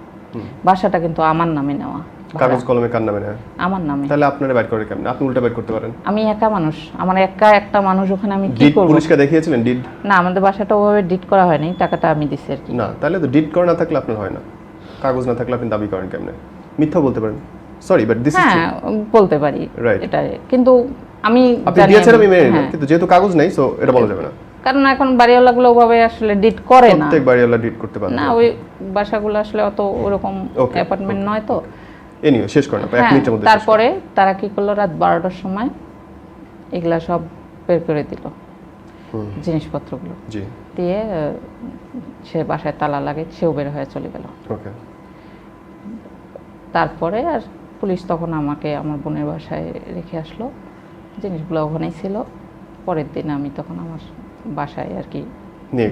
বাসাটা কিন্তু আমার নামে নেওয়া, কাগজ কলমে কার নামে নেওয়া? আমার নামে। তাহলে আপনারা বের করে কেমন? আপনি উল্টা বের করতে পারেন। আমি একা মানুষ, আমার একটা মানুষ, ওখানে আমি কি করব? পুলিশকে দেখিয়েছিলেন ডিড? না, আমাদের বাসাটা ওভাবে ডিড করা হয়নি, টাকাটা আমি দিছি আর কি। না, তাহলে তো ডিড করা না থাকলে আপনার হয় না। কাগজ না থাকলে আপনি দাবি করেন কেমনে? মিথ্যা বলতে পারেন, sorry but this is true. হ্যাঁ, বলতে পারি এটা, কিন্তু আমি আপনি দিয়েছেন, আমি মেনে নিলাম, কিন্তু যেহেতু কাগজ নাই, সো এটা বলা যাবে না। কারণ এখন বাড়িওয়ালাগুলো ওভাবে আসলে ডিড করে না, প্রত্যেক বাড়িওয়ালা ডিড করতে পারে না। ওই বাসাগুলো আসলে অত ওরকম অ্যাপার্টমেন্ট নয় তো। এনিও শেষ করেন আপনি, 1 মিনিটের মধ্যে। তারপরে তারা কি করলো, রাত 12টার সময় এগুলা সব বের করে দিল, জিনিসপত্রগুলো দিয়ে সে বাসায় তালা লাগে, সেও বের হয়ে চলে গেল। ওকে। তারপরে আর পুলিশ তখন আমাকে আমার বোনের বাসায় রেখে আসলো, জিনিসগুলো ওখানেই ছিল। পরের দিন আমি তখন আমার বাসায় আর কি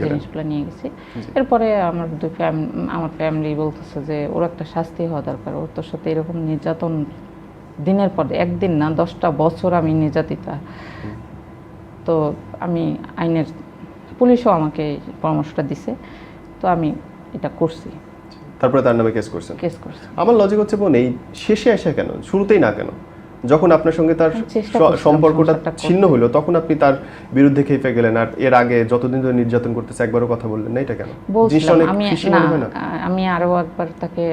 জিনিসগুলো নিয়ে গেছি। এরপরে আমার ফ্যামিলি বলতেছে যে ওর একটা শাস্তি হওয়া দরকার, ওর তোর সাথে এরকম নির্যাতন দিনের পর একদিন না, 10টা বছর আমি নির্যাতিতা। তো আমি পুলিশও আমাকে পরামর্শটা দিছে, তো আমি এটা করছি। তারপরে তার নামে কেস করছি। আমার লজিক হচ্ছে বোন, এই শেষে আসা কেন, শুরুতেই না কেন? যখন আপনার সঙ্গে তার সম্পর্কটা ছিন্ন হলো, তখন আপনি তার বিরুদ্ধে খেপে গেলেন, আর এর আগে যতদিন ধরে নির্যাতন করতেছে একবারও কথা বললেন না, এটা কেন? আমি আরো একবার তাকে,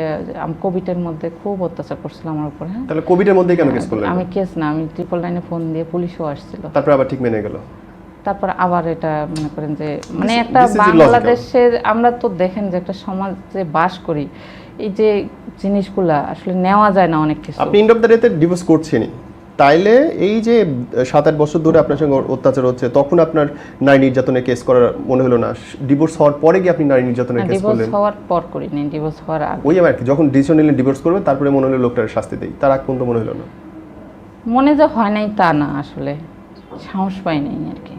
কোভিডের মধ্যে খুব অত্যাচার করছিলাম আমার উপর। হ্যাঁ, তাহলে কোভিডের মধ্যে কেন কেস করলেন? আমি কেস না, আমি 999-এ ফোন দিয়ে পুলিশও আসছিল। তারপর আবার ঠিক মেনে গেল। তারপর আবার এটা মনে করেন যে মানে একটা বাংলাদেশের, আমরা তো দেখেন যে একটা সমাজে বাস করি, এই যে জিনিসগুলা আসলে নেওয়া যায় না অনেক কিছু। আপনি এন্ড অফ দ্য ডেতে ডিভোর্স করছেনই, তাইলে এই যে 7-8 বছর ধরে আপনার সঙ্গে অত্যাচার হচ্ছে, তখন আপনার নারী নির্যাতনের কেস করার মনে হলো না? ডিভোর্স হওয়ার পরে কি আপনি নারী নির্যাতনের কেস করলেন? ডিভোর্স হওয়ার পর করিনি, ডিভোর্স হওয়ার আগে। ওই আর কি, যখন ডিসিশন নিলেন ডিভোর্স করবে, তারপরে মনে হলো লোকটার শাস্তি দেই, তার আগ পর্যন্ত মনে হলো না? মনে যে হয় নাই তা না, আসলে সাহস পাই নাই আর কি।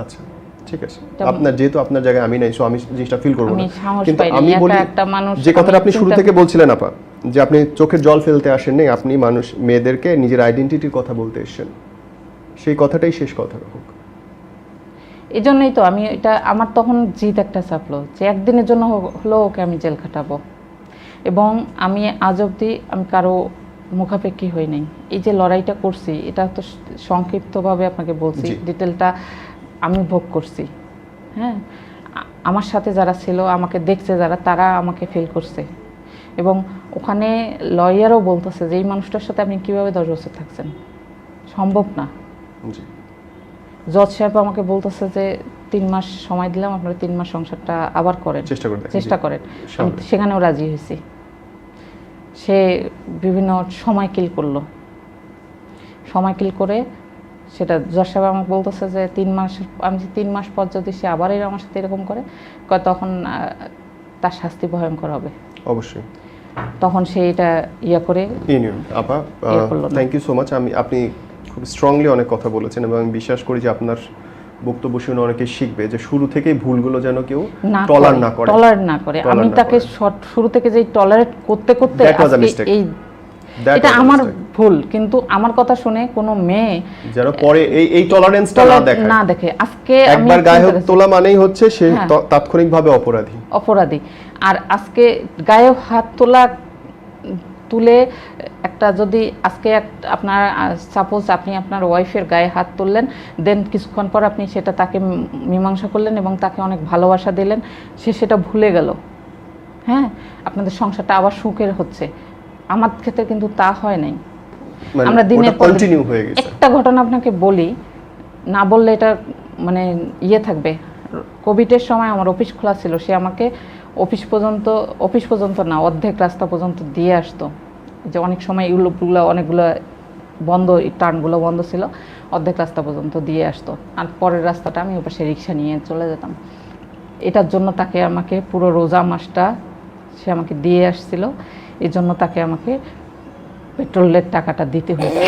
আচ্ছা, ঠিক আছে। আপনার যেহেতু আপনার জায়গায় আমি নাই, সো আমি জিনিসটা ফিল করব না, কিন্তু আমি বলি যে কথাটা আপনি শুরু থেকে বলছিলেন আপা, যে আপনি চোখের জল ফেলতে আসেননি, আপনি মেয়েদেরকে নিজের আইডেন্টিটির কথা বলতে এসেছেন, সেই কথাটাই শেষ কথা হোক। এই জন্যই তো আমি এটা, আমার তখন জিত একটা চাপলো যে একদিনের জন্য হলেও ওকে আমি জেল খাটাবো। এবং আমি আজ অবধি আমি কারো মুখাপেক্ষী হই নাই। এই যে লড়াইটা করছি, এটা তো সংক্ষিপ্তভাবে আপনাকে বলছি, ডিটেলটা আমি ভোগ করছি। হ্যাঁ, আমার সাথে যারা ছিল, আমাকে দেখছে যারা, তারা আমাকে ফিল করছে। এবং ওখানে লয়ারও বলতেছে যে এই মানুষটার সাথে আপনি কীভাবে 10 বছর থাকছেন, সম্ভব না। জি। জজ সাহেব আমাকে বলতেছে যে 3 মাস সময় দিলাম, আপনারা 3 মাস সংসারটা আবার করেন, চেষ্টা করেন। আমি সেখানেও রাজি হয়েছি। সে বিভিন্ন সময় কিল করলো, সময় কিল করে সেটা জজ সাহেব আমাকে বলতেছে যে 3 মাস, আমি 3 মাস পর যদি সে আবার আমার সাথে এরকম করে, তখন তার শাস্তি ভয়ঙ্কর হবে। অবশ্যই। তখন সে এটা ইয়া করে আপা, থ্যাংক ইউ সো মাচ। আপনি খুব স্ট্রংলি অনেক কথা বলেছেন এবং আমি বিশ্বাস করি যে আপনার বক্তব্য শুনে অনেকে শিখবে যে শুরু থেকেই ভুলগুলো যেন কেউ টলারেট না করে। আমি তাকে শুরু থেকে যেই টলারেট করতে করতে এই এটা আমার ভুল, কিন্তু আমার কথা শুনে কোনো মেয়ে যেন পরে এই টলারেন্সটা না দেখে। আজকে একবার গায়ে হাত তোলা মানেই হচ্ছে সে তাৎক্ষণিকভাবে অপরাধী। আর আজকে গায়ে হাত তুলে একটা যদি আজকে আপনার সাপোজ আপনি আপনার ওয়াইফের গায়ে হাত তুললেন, দেন কিছুক্ষণ পর আপনি সেটা তাকে মীমাংসা করলেন এবং তাকে অনেক ভালোবাসা দিলেন, সে সেটা ভুলে গেল। হ্যাঁ, আপনাদের সংসারটা আবার সুখের হচ্ছে। আমার ক্ষেত্রে কিন্তু তা হয় নাই। আমরা দিনের পর একটা ঘটনা আপনাকে বলি, না বললে এটা মানে থাকবে। কোভিডের সময় আমার অফিস খোলা ছিল, সে আমাকে অফিস পর্যন্ত না, অর্ধেক রাস্তা পর্যন্ত দিয়ে আসতো। যে অনেক সময় ইউরোপগুলো অনেকগুলো বন্ধ, টার্নগুলো বন্ধ ছিল, অর্ধেক রাস্তা পর্যন্ত দিয়ে আসতো। আর পরের রাস্তাটা আমি ওপাশে রিক্সা নিয়ে চলে যেতাম। এটার জন্য তাকে আমাকে পুরো রোজা মাসটা সে আমাকে দিয়ে আসছিল, এই জন্য তাকে আমাকে পেট্রোলের টাকাটা দিতে হয়েছে।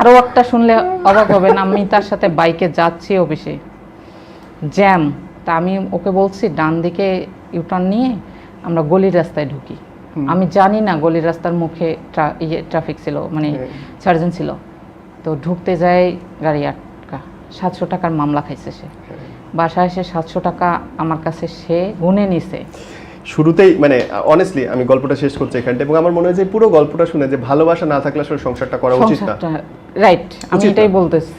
আরও একটা শুনলে অবাক হবেন, আমি তার সাথে বাইকে যাচ্ছি অফিসে, জ্যাম, তা আমি ওকে বলছি ডান দিকে ইউটার্ন নিয়ে আমরা গলির রাস্তায় ঢুকি। আমি জানি না গলির রাস্তার মুখে ট্রাফিক ছিল, মানে সার্জন ছিল। তো ঢুকতে যায় গাড়ি আটকা, 700 টাকার মামলা খাইছে সে। বাসায় এসে 700 টাকা আমার কাছে সে গুনে নিছে। শুরুতেই মানে অনেস্টলি আমি গল্পটা শেষ করছি এখানটা, এবং আমার মনে হয় যে পুরো গল্পটা শুনে যে ভালোবাসা না থাকলে আসলে সংসারটা করা উচিত না। রাইট, আমি এটাই বলতেছি।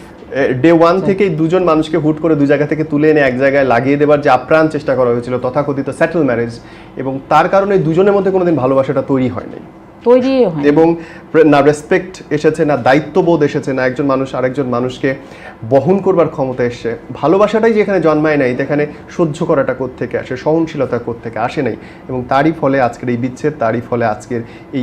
ডে 1 থেকেই দুজন মানুষকে হুট করে দুই জায়গা থেকে তুলে এনে এক জায়গায় লাগিয়ে দেবার যে আপ্রাণ চেষ্টা করা হয়েছিল, তথাকথিত সেটেল ম্যারেজ, এবং তার কারণে দুজনের মধ্যে কোনোদিন ভালোবাসাটা তৈরি হয়নি, এবং না রেসপেক্ট এসেছে, না দায়িত্ববোধ এসেছে, না একজন মানুষ আরেকজন মানুষকে বহন করবার ক্ষমতা এসছে। ভালোবাসাটাই যেখানে জন্মায় নাই, সেখানে সহ্য করাটা কোত্থেকে আসে, সহনশীলতা কোত্থেকে আসে নাই, এবং তারই ফলে আজকের এই বিচ্ছেদ, তারই ফলে আজকের এই